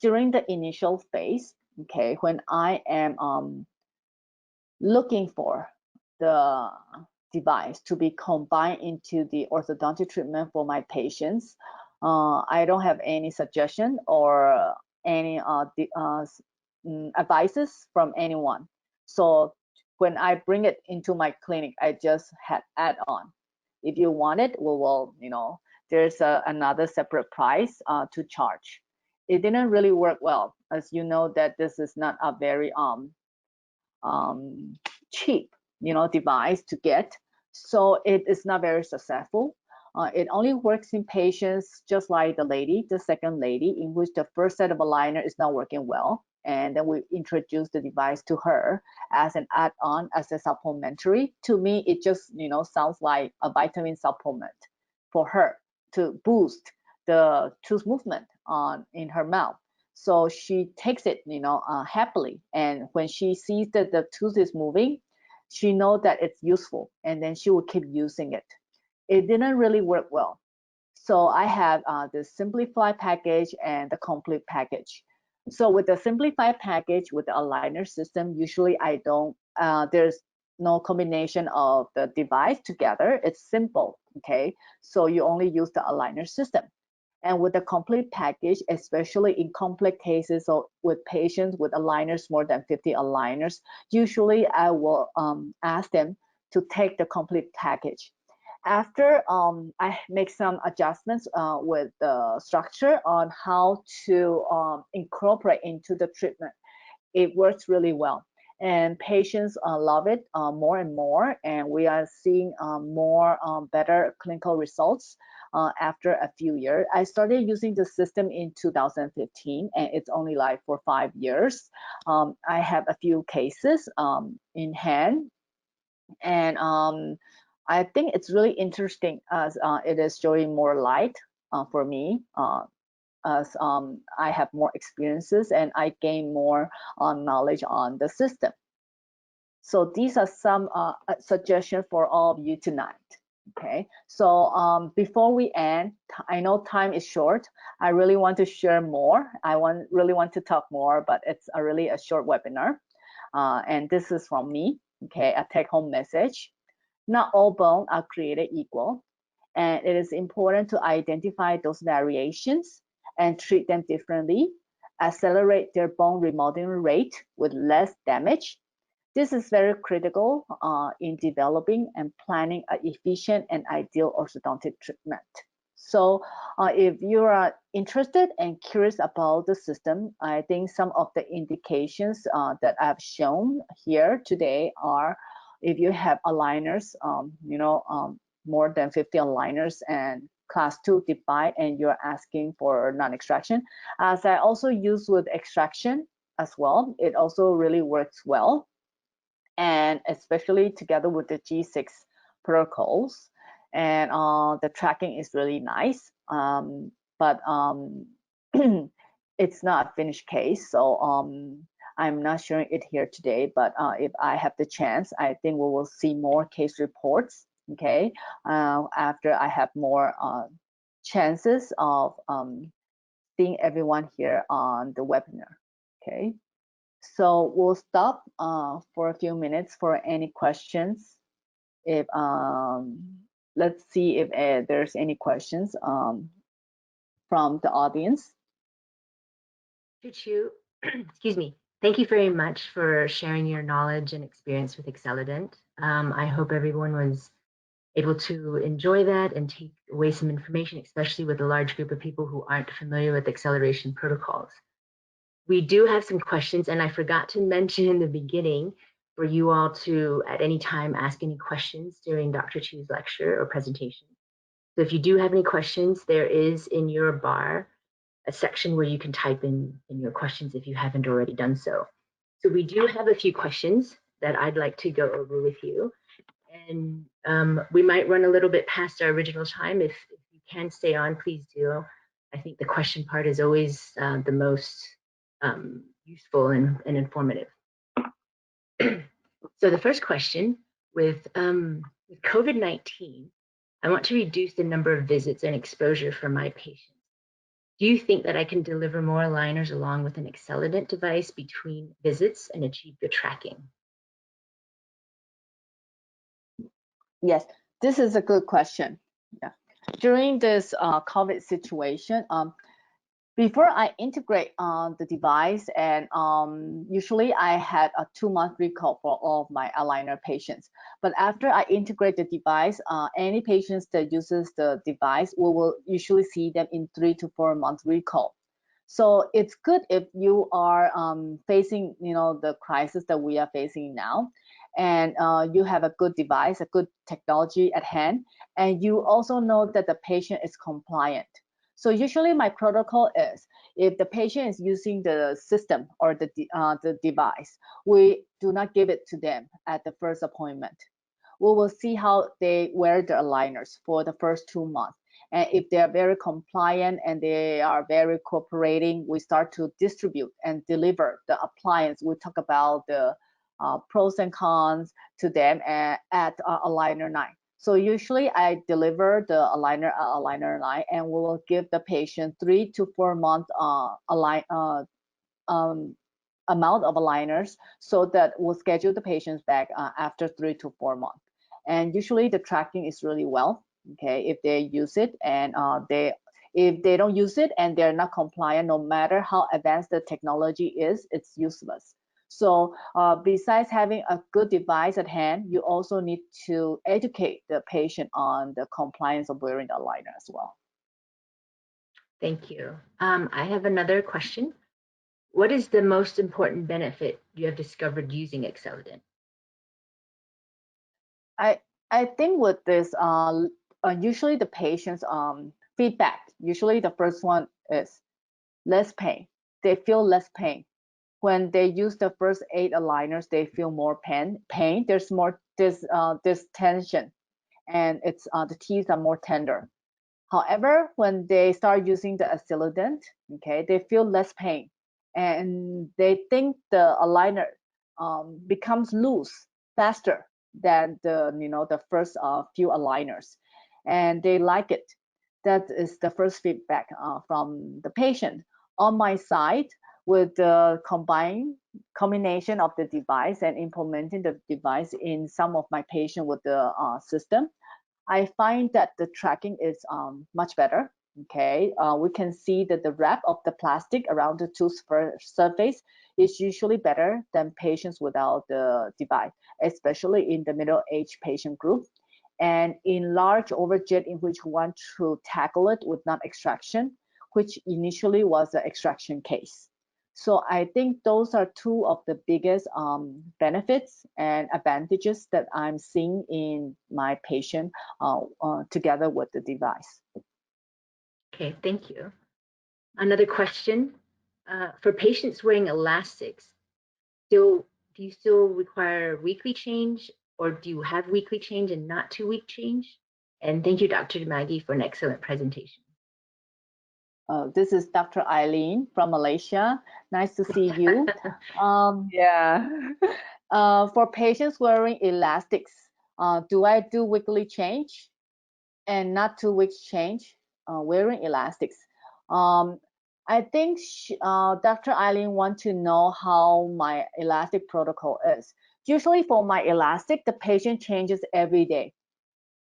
during the initial phase, okay, when I am looking for the device to be combined into the orthodontic treatment for my patients, I don't have any suggestion or any advices from anyone. So when I bring it into my clinic, I just had add on. If you want it, we will, there's another separate price to charge. It didn't really work well, as you know that this is not a very cheap, device to get. So it is not very successful. It only works in patients just like the second lady, in which the first set of aligner is not working well. And then we introduce the device to her as an add-on, as a supplementary. To me, it just, sounds like a vitamin supplement for her to boost the tooth movement in her mouth. So she takes it, happily. And when she sees that the tooth is moving, she knows that it's useful, and then she will keep using it. It didn't really work well. So I have the simplified package and the complete package. So with the simplified package with the aligner system, usually I don't, there's no combination of the device together. It's simple, okay? So you only use the aligner system. And with the complete package, especially in complex cases or with patients with aligners, more than 50 aligners, usually I will ask them to take the complete package. After I make some adjustments with the structure on how to incorporate into the treatment, it works really well. And patients love it more and more, and we are seeing more better clinical results after a few years. I started using the system in 2015, and it's only like for 5 years. I have a few cases in hand, and I think it's really interesting as it is showing more light for me. As I have more experiences and I gain more knowledge on the system. So these are some suggestions for all of you tonight. Okay, so before we end, I know time is short. I really want to share more. Really want to talk more, but it's really a short webinar. And this is from me, okay, a take-home message. Not all bones are created equal, and it is important to identify those variations and treat them differently, accelerate their bone remodeling rate with less damage. This is very critical in developing and planning an efficient and ideal orthodontic treatment. So if you are interested and curious about the system, I think some of the indications that I've shown here today are, if you have aligners, more than 50 aligners and class 2 device and you're asking for non-extraction. As I also use with extraction as well, it also really works well, and especially together with the G6 protocols, and the tracking is really nice, but it's not a finished case, so I'm not showing it here today, but if I have the chance, I think we will see more case reports, okay, after I have more chances of seeing everyone here on the webinar, okay. So we'll stop for a few minutes for any questions. If let's see if there's any questions from the audience. Chiu, excuse me. Thank you very much for sharing your knowledge and experience with Excellident. I hope everyone was able to enjoy that and take away some information, especially with a large group of people who aren't familiar with acceleration protocols. We do have some questions, and I forgot to mention in the beginning for you all to at any time ask any questions during Dr. Chiu's lecture or presentation. So if you do have any questions, there is in your bar a section where you can type in your questions if you haven't already done so. So we do have a few questions that I'd like to go over with you. And we might run a little bit past our original time. If you can stay on, please do. I think the question part is always the most useful and informative. So the first question, with COVID-19, I want to reduce the number of visits and exposure for my patients. Do you think that I can deliver more aligners along with an Excellident device between visits and achieve the tracking? Yes, this is a good question. Yeah. During this COVID situation, before I integrate the device, and usually I had a 2-month recall for all of my aligner patients. But after I integrate the device, any patients that uses the device, we will usually see them in 3 to 4 month recall. So it's good if you are facing, the crisis that we are facing now, and you have a good device, a good technology at hand, and you also know that the patient is compliant. So usually my protocol is, if the patient is using the system or the device, we do not give it to them at the first appointment. We will see how they wear the aligners for the first 2 months. And if they are very compliant and they are very cooperating, we start to distribute and deliver the appliance. We talk about the pros and cons to them at aligner 9. So usually I deliver the aligner 9, and we will give the patient 3 to 4 month amount of aligners, so that we'll schedule the patients back after 3 to 4 months. And usually the tracking is really well, okay, if they use it, and if they don't use it and they're not compliant, no matter how advanced the technology is, it's useless. So besides having a good device at hand, you also need to educate the patient on the compliance of wearing the aligner as well. Thank you. I have another question. What is the most important benefit you have discovered using Excellident? I think with this, usually the patient's feedback, usually the first one is less pain. They feel less pain. When they use the first 8 aligners, they feel more pain. There's more this tension, and it's the teeth are more tender. However, when they start using the Excellident, okay, they feel less pain, and they think the aligner becomes loose faster than the first few aligners, and they like it. That is the first feedback from the patient. On my side, with the combination of the device and implementing the device in some of my patients with the system, I find that the tracking is much better. Okay, we can see that the wrap of the plastic around the tooth surface is usually better than patients without the device, especially in the middle-aged patient group. And in large overjet in which we want to tackle it with non-extraction, which initially was the extraction case. So I think those are 2 of the biggest benefits and advantages that I'm seeing in my patient together with the device. Okay, thank you. Another question, for patients wearing elastics, do you still require weekly change, or do you have weekly change and not 2-week change? And thank you, Dr. Maggie, for an excellent presentation. This is Dr. Eileen from Malaysia. Nice to see you. Yeah. For patients wearing elastics, do I do weekly change and not 2 weeks change wearing elastics? I think Dr. Eileen want to know how my elastic protocol is. Usually for my elastic, the patient changes every day,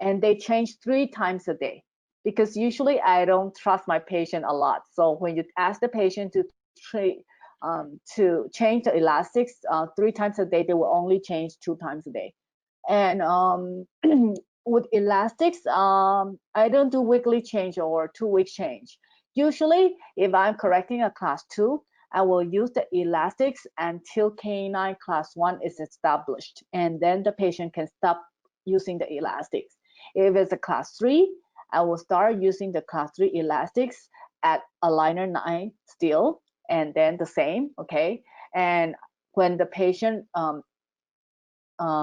and they change 3 times a day, because usually I don't trust my patient a lot. So when you ask the patient to change the elastics 3 times a day, they will only change 2 times a day. And with elastics, I don't do weekly change or 2-week change. Usually, if I'm correcting a class 2, I will use the elastics until K9 class 1 is established, and then the patient can stop using the elastics. If it's a class 3, I will start using the class 3 elastics at aligner 9 still, and then the same, okay? And when the patient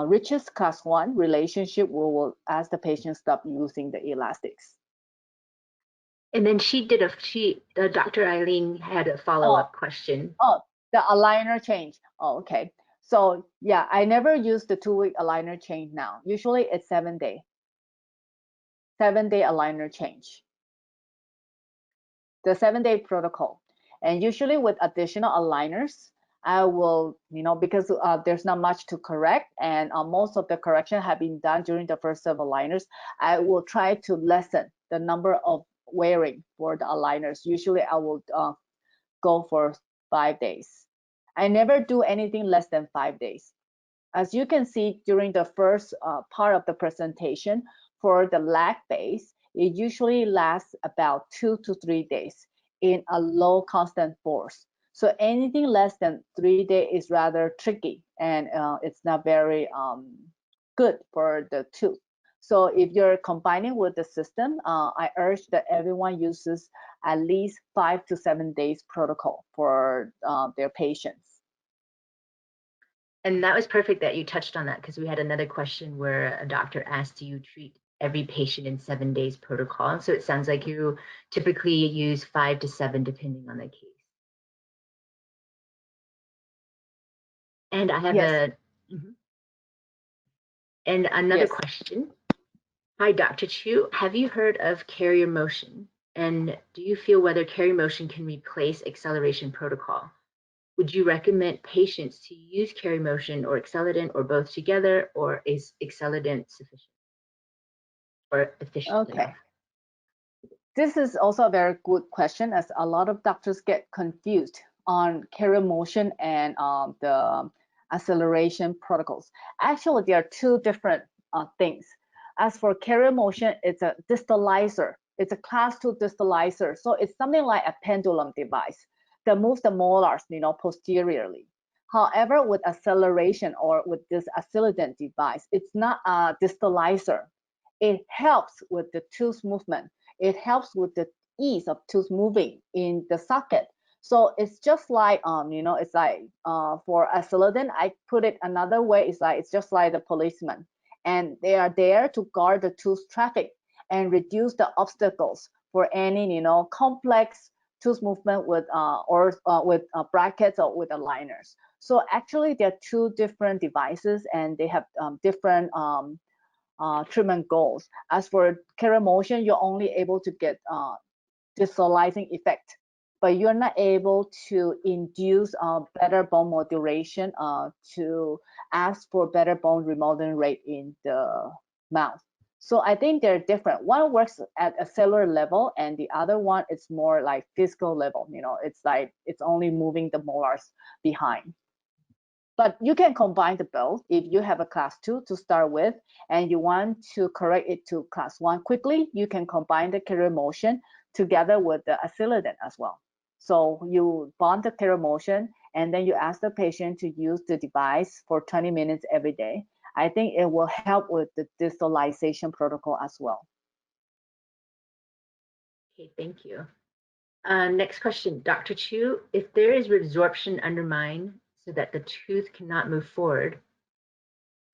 reaches class 1 relationship, we will ask the patient stop using the elastics. And then Dr. Eileen had a follow-up question. Oh, the aligner change. Oh, okay. So yeah, I never use the 2-week aligner change now. Usually it's 7-day. 7-day aligner change. The 7-day protocol. And usually with additional aligners, I will, because there's not much to correct, and most of the correction have been done during the first set of aligners, I will try to lessen the number of wearing for the aligners. Usually I will go for 5 days. I never do anything less than 5 days. As you can see during the first part of the presentation, for the lag base, it usually lasts about 2 to 3 days in a low constant force. So anything less than 3 days is rather tricky, and it's not very good for the tooth. So if you're combining with the system, I urge that everyone uses at least 5 to 7 days protocol for their patients. And that was perfect that you touched on that, because we had another question where a doctor asked, do you treat every patient in 7 days protocol? So it sounds like you typically use 5 to 7 depending on the case. And I have and another question. Hi, Dr. Chiu. Have you heard of carrier motion? And do you feel whether carrier motion can replace acceleration protocol? Would you recommend patients to use carrier motion or Accelerant or both together, or is Accelerant sufficient or efficient? Okay. This is also a very good question, as a lot of doctors get confused on carrier motion and the acceleration protocols. Actually, there are 2 different things. As for carrier motion, it's a distalizer. It's a class 2 distalizer. So it's something like a pendulum device that moves the molars, posteriorly. However, with acceleration or with this Accelerant device, it's not a distalizer. It helps with the tooth movement. It helps with the ease of tooth moving in the socket. So it's just like it's like for Accelerant, I put it another way. It's just like the policeman, and they are there to guard the tooth traffic and reduce the obstacles for any complex tooth movement with with brackets or with aligners. So actually, there are 2 different devices, and they have different treatment goals. As for carrier motion, you're only able to get distalizing effect, but you're not able to induce better bone modulation to ask for better bone remodeling rate in the mouth. So I think they're different. One works at a cellular level, and the other one is more like physical level. It's like it's only moving the molars behind. But you can combine the both. If you have a class 2 to start with and you want to correct it to class 1 quickly, you can combine the carrier motion together with the Accelerant as well. So you bond the carrier motion, and then you ask the patient to use the device for 20 minutes every day. I think it will help with the distalization protocol as well. Okay, thank you. Next question, Dr. Chiu, if there is resorption undermined so that the tooth cannot move forward,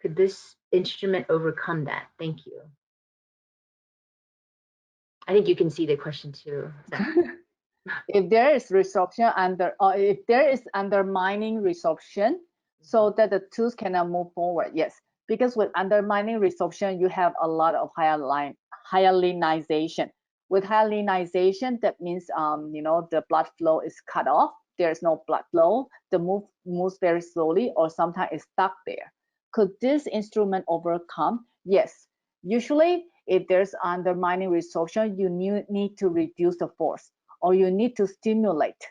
could this instrument overcome that? Thank you. I think you can see the question too. If there is resorption if there is undermining resorption so that the tooth cannot move forward, yes. Because with undermining resorption, you have a lot of hyalinization. With hyalinization, that means the blood flow is cut off. There's no blood flow. The moves very slowly, or sometimes it's stuck there. Could this instrument overcome? Yes. Usually, if there's undermining resorption, you need to reduce the force, or you need to stimulate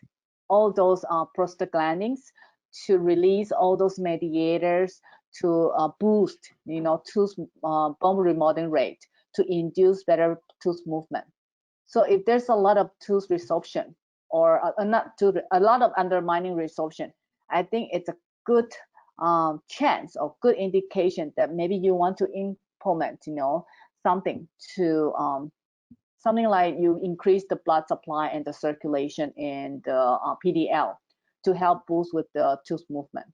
all those prostaglandins to release all those mediators to boost, tooth bone remodeling rate, to induce better tooth movement. So if there's a lot of tooth resorption, or a lot of undermining resorption, I think it's a good chance or good indication that maybe you want to implement, something to something like you increase the blood supply and the circulation in the PDL to help boost with the tooth movement.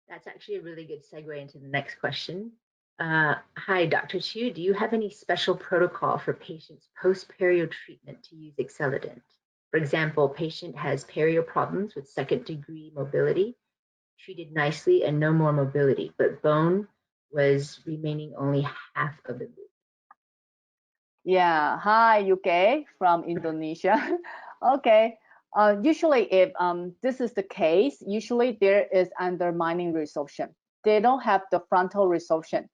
That's actually a really good segue into the next question. Hi, Dr. Chiu, do you have any special protocol for patients post-perio treatment to use Excelodent? For example, patient has perio problems with second-degree mobility, treated nicely and no more mobility, but bone was remaining only half of the movement. Yeah, hi UK from Indonesia. Okay, usually if this is the case, usually there is undermining resorption. They don't have the frontal resorption.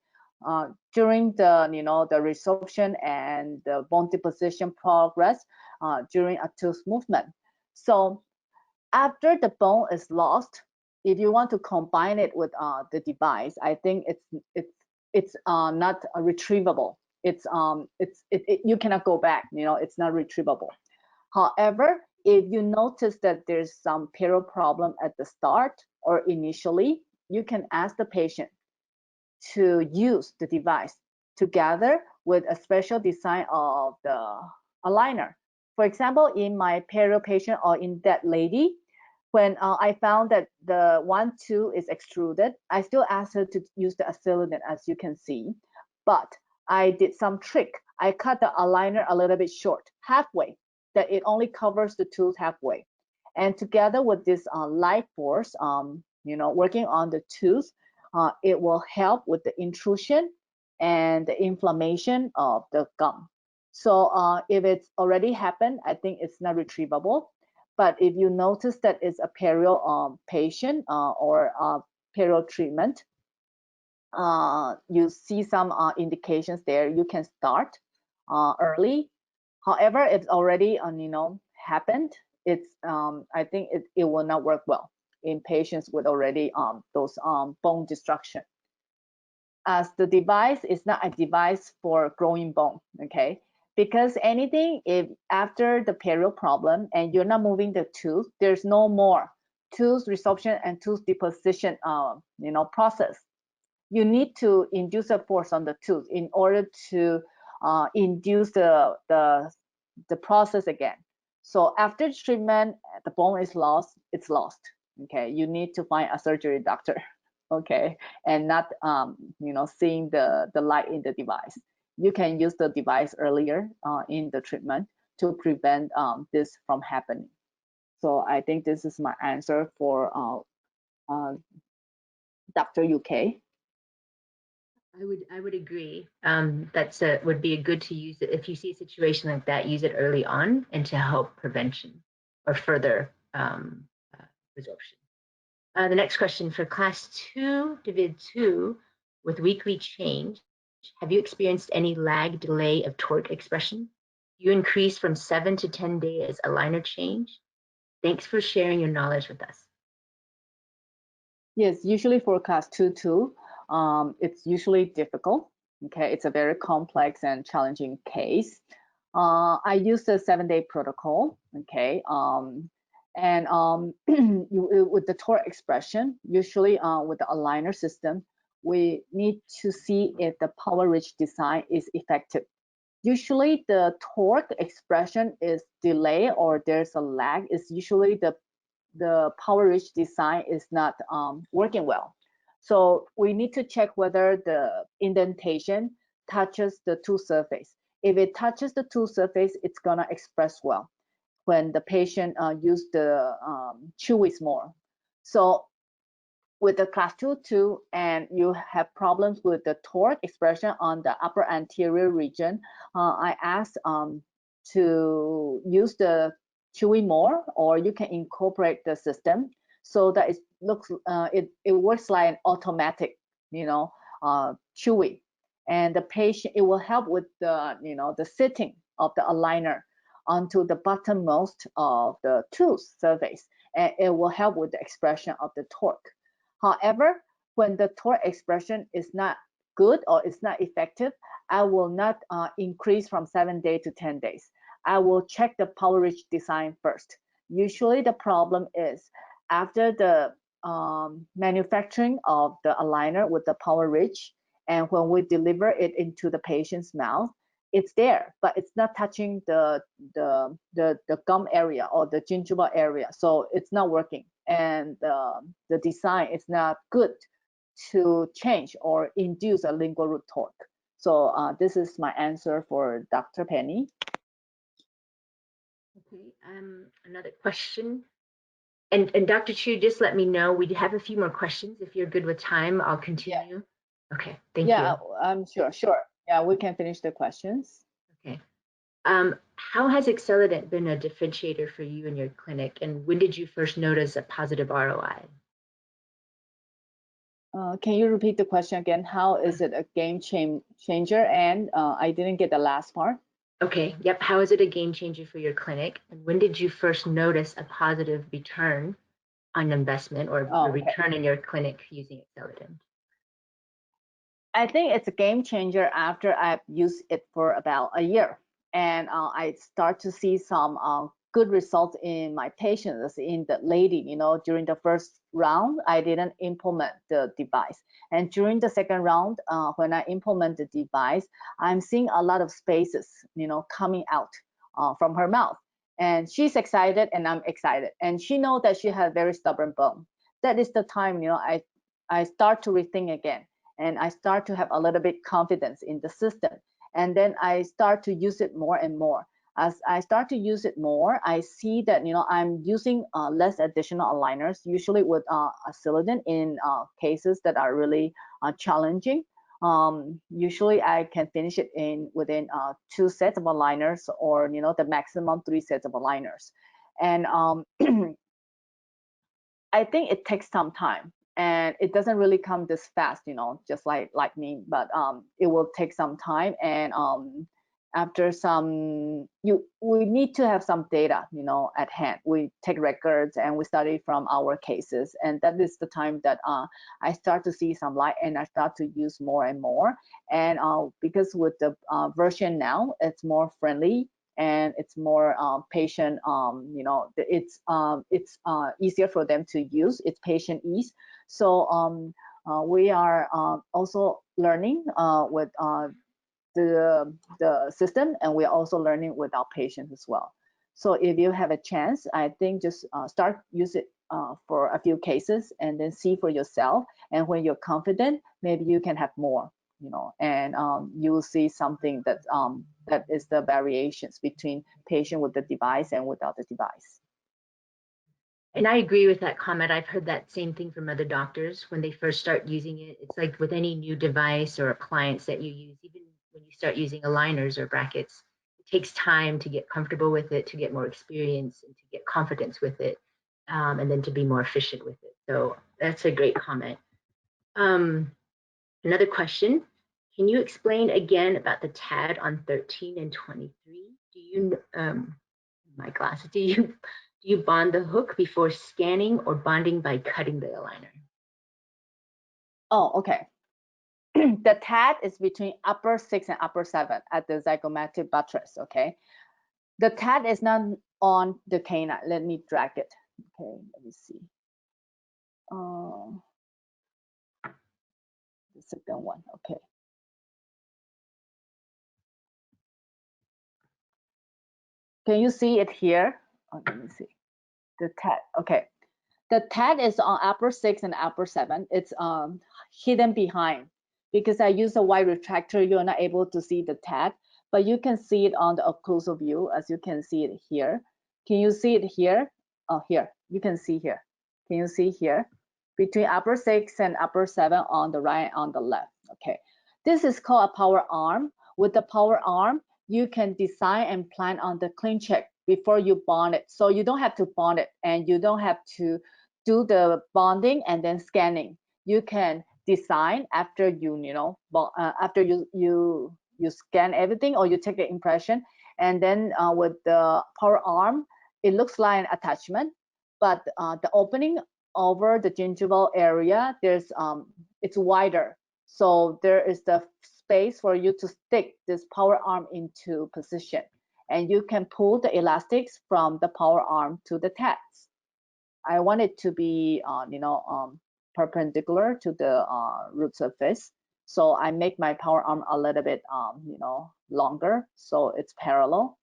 During the the resorption and the bone deposition progress during a tooth movement. So after the bone is lost, if you want to combine it with the device, I think it's not retrievable. You cannot go back. It's not retrievable. However, if you notice that there's some perio problem at the start or initially, you can ask the patient to use the device together with a special design of the aligner. For example, in my perio patient or in that lady, when I found that the 1-2 is extruded, I still asked her to use the Excelodent, as you can see, but I did some trick. I cut the aligner a little bit short, halfway, that it only covers the tooth halfway. And together with this light force, working on the tooth, it will help with the intrusion and the inflammation of the gum. So if it's already happened, I think it's not retrievable. But if you notice that it's a perio patient or perio treatment, you see some indications there, you can start early. However, if it's already happened, it's I think it will not work well in patients with already those bone destruction, as the device is not a device for growing bone. Okay, because anything, if after the perio problem and you're not moving the tooth, there's no more tooth resorption and tooth deposition process. You need to induce a force on the tooth in order to induce the process again. So after treatment, the bone is lost, it's lost. Okay, you need to find a surgery doctor. Okay, and not seeing the light in the device. You can use the device earlier in the treatment to prevent this from happening. So I think this is my answer for Dr. UK. I would agree. That's would be a good to use it if you see a situation like that. Use it early on and to help prevention or further resorption. The next question for class 2, divid 2, with weekly change. Have you experienced any lag delay of torque expression? You increase from 7 to 10 days aligner change. Thanks for sharing your knowledge with us. Yes, usually for class 2 too, it's usually difficult. Okay, it's a very complex and challenging case. I use the 7-day protocol. Okay, and with the torque expression, usually with the aligner system, we need to see if the power rich design is effective. usually the torque expression is delay or there's a lag. Is usually the power reach design is not working well. So we need to check whether the indentation touches the tool surface. If it touches the tool surface, it's gonna express well when the patient use the chewies more. So with the class 2 and you have problems with the torque expression on the upper anterior region, I asked to use the chewy more, or you can incorporate the system so that it looks it works like an automatic, chewy, and the patient, it will help with the the sitting of the aligner onto the bottommost of the tooth surface, and it will help with the expression of the torque. However, when the torque expression is not good or it's not effective, I will not increase from 7 days to 10 days. I will check the power reach design first. Usually the problem is after the manufacturing of the aligner with the power reach, and when we deliver it into the patient's mouth, it's there, but it's not touching the gum area or the gingival area, so it's not working, and the design is not good to change or induce a lingual root torque. So this is my answer for Dr. Penny. Okay, another question. And Dr. Chiu, just let me know. We have a few more questions. If you're good with time, I'll continue. Yeah. Okay, thank you. Yeah, I'm sure. Yeah, we can finish the questions. Okay. How has Excelident been a differentiator for you in your clinic, and when did you first notice a positive ROI? Can you repeat the question again? How is it a game changer? And I didn't get the last part. Okay, yep. How is it a game changer for your clinic? And when did you first notice a positive return on investment or a return in your clinic using Excelident? I think it's a game changer after I've used it for about a year, and I start to see some good results in my patients. In the lady, during the first round, I didn't implement the device, and during the second round, when I implement the device, I'm seeing a lot of spaces, coming out from her mouth, and she's excited, and I'm excited, and she knows that she has very stubborn bone. That is the time, I start to rethink again, and I start to have a little bit confidence in the system. And then I start to use it more and more. As I start to use it more, I see that I'm using less additional aligners, usually with Excelident in cases that are really challenging. Usually I can finish it within 2 sets of aligners, or the maximum 3 sets of aligners. And I think it takes some time, and it doesn't really come this fast, just like me, but it will take some time. And after we need to have some data, at hand. We take records and we study from our cases, and that is the time that I start to see some light, and I start to use more and more. And because with the version now, it's more friendly, and it's more patient, it's easier for them to use. It's patient ease. So we are also learning with the system, and we're also learning with our patients as well. So if you have a chance, I think just start use it for a few cases, and then see for yourself. And when you're confident, maybe you can have more, and you will see something that that is the variations between patient with the device and without the device. And I agree with that comment. I've heard that same thing from other doctors when they first start using it. It's like with any new device or appliance that you use, even when you start using aligners or brackets, it takes time to get comfortable with it, to get more experience, and to get confidence with it, and then to be more efficient with it. So that's a great comment. Another question. Can you explain again about the TAD on 13 and 23? Do you, my glasses, do you bond the hook before scanning, or bonding by cutting the aligner? Oh, okay. The TAD is between upper 6 and upper 7 at the zygomatic buttress, okay? The TAD is not on the canine. Let me drag it. Okay, let me see. The second one, okay. Can you see it here? Oh, let me see. The TED. Okay. The TED is on upper 6 and upper 7. It's hidden behind. Because I use a wide retractor, you're not able to see the TED, but you can see it on the occlusal view, as you can see it here. Can you see it here? Oh, here. You can see here. Can you see here? Between upper 6 and upper 7 on the right, on the left. Okay. This is called a power arm. With the power arm, you can design and plan on the clean check before you bond it. So you don't have to bond it, and you don't have to do the bonding and then scanning. You can design after after you scan everything, or you take the impression, and then with the power arm, it looks like an attachment, but the opening over the gingival area, it's wider, so there is the space for you to stick this power arm into position, and you can pull the elastics from the power arm to the tabs. I want it to be perpendicular to the root surface. So I make my power arm a little bit longer, so it's parallel.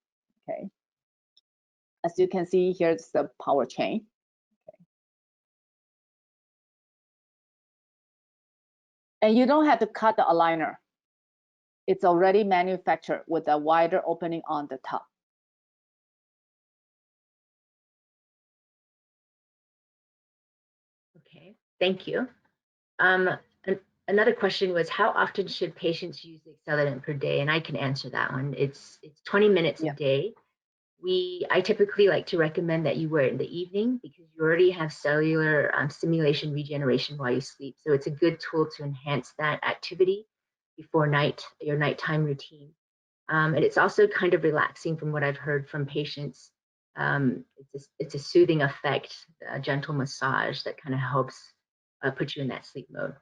Okay. As you can see, here's the power chain. Okay. And you don't have to cut the aligner. It's already manufactured with a wider opening on the top. Okay, thank you. Another question was, how often should patients use the Accelerant per day? And I can answer that one. It's 20 minutes a day. I typically like to recommend that you wear it in the evening because you already have cellular stimulation regeneration while you sleep. So it's a good tool to enhance that activity before your nighttime routine. And it's also kind of relaxing from what I've heard from patients. It's a soothing effect, a gentle massage that kind of helps put you in that sleep mode.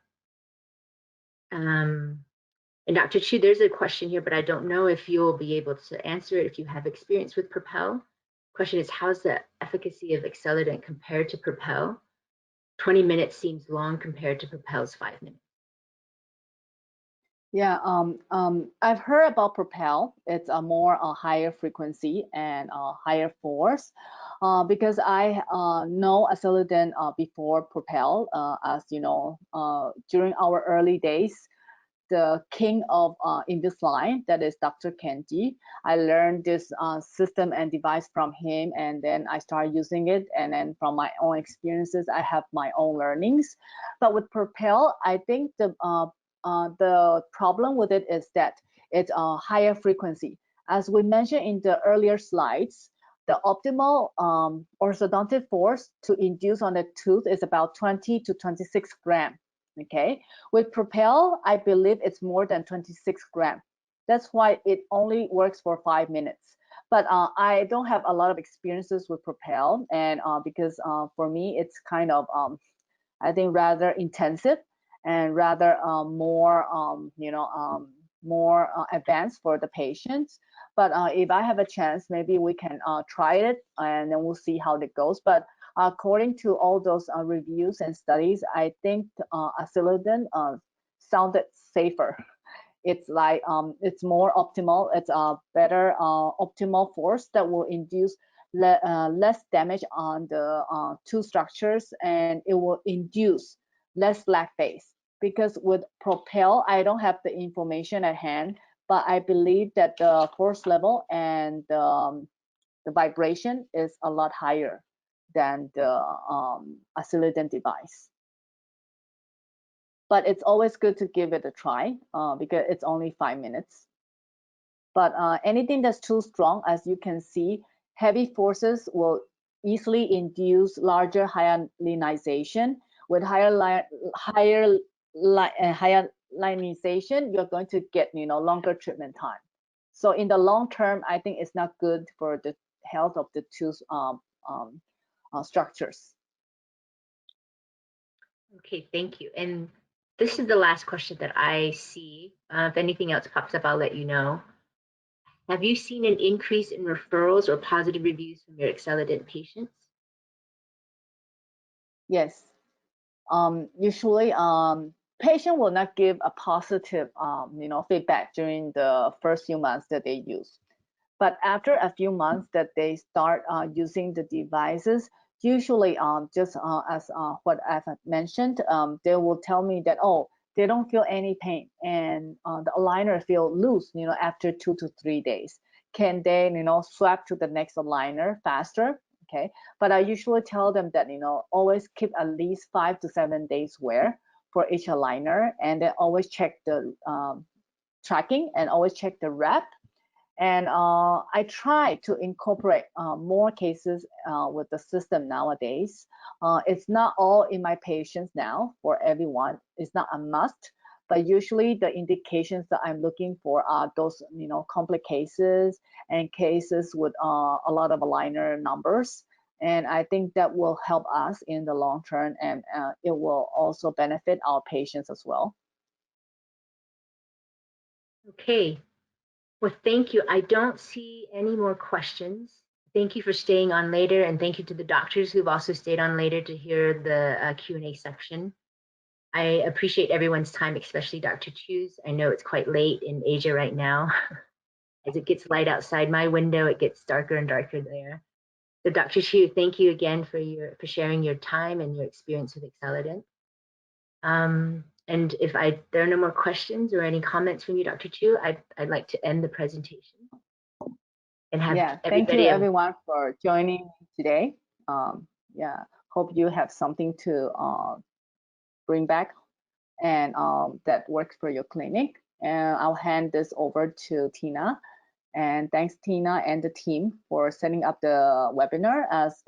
And Dr. Chiu, there's a question here, but I don't know if you'll be able to answer it if you have experience with Propel. Question is, how's the efficacy of Accelerant compared to Propel? 20 minutes seems long compared to Propel's 5 minutes. Yeah, I've heard about Propel. It's a more higher frequency and higher force, because I know Accelerant before Propel. As you know, during our early days, the king of Invisalign, that is Dr. Kenji. I learned this system and device from him, and then I started using it. And then from my own experiences, I have my own learnings. But with Propel, I think the problem with it is that it's a higher frequency. As we mentioned in the earlier slides, the optimal orthodontic force to induce on the tooth is about 20 to 26 grams. Okay, with Propel, I believe it's more than 26 grams. That's why it only works for 5 minutes. But I don't have a lot of experiences with Propel, and because for me, it's kind of, I think, rather intensive and rather more, more advanced for the patients. But if I have a chance, maybe we can try it, and then we'll see how it goes. But according to all those reviews and studies, I think Accelerant sounded safer. It's like it's more optimal. It's a better optimal force that will induce less damage on the tooth structures, and it will induce less black face. Because with Propel, I don't have the information at hand, but I believe that the force level and the vibration is a lot higher than the Accelerant device. But it's always good to give it a try because it's only 5 minutes. But anything that's too strong, as you can see, heavy forces will easily induce larger hyalinization. With hyalinization, you're going to get longer treatment time. So in the long term, I think it's not good for the health of the tooth structures. Okay, thank you. And this is the last question that I see. If anything else pops up, I'll let you know. Have you seen an increase in referrals or positive reviews from your Accelerant patients? Yes. Usually, patient will not give a positive, feedback during the first few months that they use. But after a few months that they start using the devices, usually just as what I've mentioned, they will tell me that, oh, they don't feel any pain, and the aligner feel loose, after 2 to 3 days. Can they, swap to the next aligner faster? Okay, but I usually tell them that, always keep at least 5 to 7 days wear for each aligner, and then always check the tracking and always check the rep. And I try to incorporate more cases with the system nowadays. It's not all in my patients now for everyone. It's not a must, but usually the indications that I'm looking for are those, complex cases and cases with a lot of aligner numbers. And I think that will help us in the long term, and it will also benefit our patients as well. Okay. Well, thank you. I don't see any more questions. Thank you for staying on later, and thank you to the doctors who've also stayed on later to hear the Q&A section. I appreciate everyone's time, especially Dr. Chiu's. I know it's quite late in Asia right now. As it gets light outside my window, it gets darker and darker there. So Dr. Chiu, thank you again for sharing your time and your experience with Excelident. And if there are no more questions or any comments from you, Dr. Chiu, I'd like to end the presentation. And have thank you everyone for joining me today. Hope you have something to bring back and that works for your clinic. And I'll hand this over to Tina. And thanks, Tina and the team, for setting up the webinar, as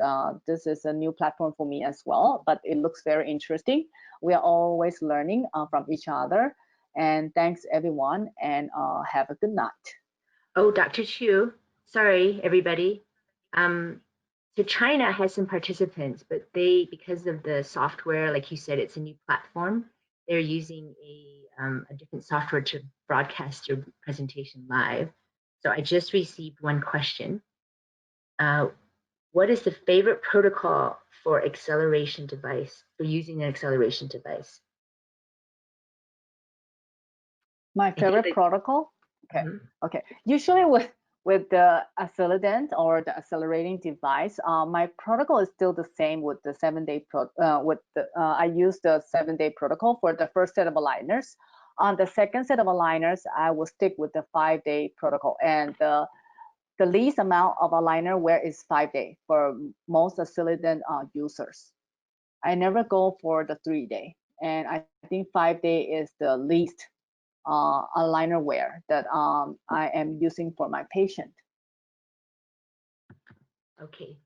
this is a new platform for me as well, but it looks very interesting. We are always learning from each other. And thanks, everyone, and have a good night. Oh, Dr. Chiu, sorry, everybody. So China has some participants, but because of the software, like you said, it's a new platform. They're using a different software to broadcast your presentation live. So I just received one question. What is the favorite protocol for acceleration device, for using an acceleration device? My favorite protocol? Okay. Okay. Usually with the Excelident or the accelerating device, my protocol is still the same with the 7-day I use the 7-day protocol for the first set of aligners. On the second set of aligners, I will stick with the 5-day protocol, and the least amount of aligner wear is 5-day for most Excelident users. I never go for the 3-day, and I think 5-day is the least aligner wear that I am using for my patient. Okay,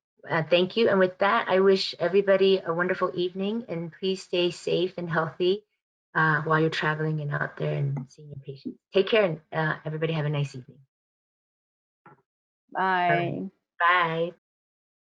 thank you. And with that, I wish everybody a wonderful evening, and please stay safe and healthy while you're traveling and out there and seeing your patients. Take care, and everybody have a nice evening. Bye. Bye.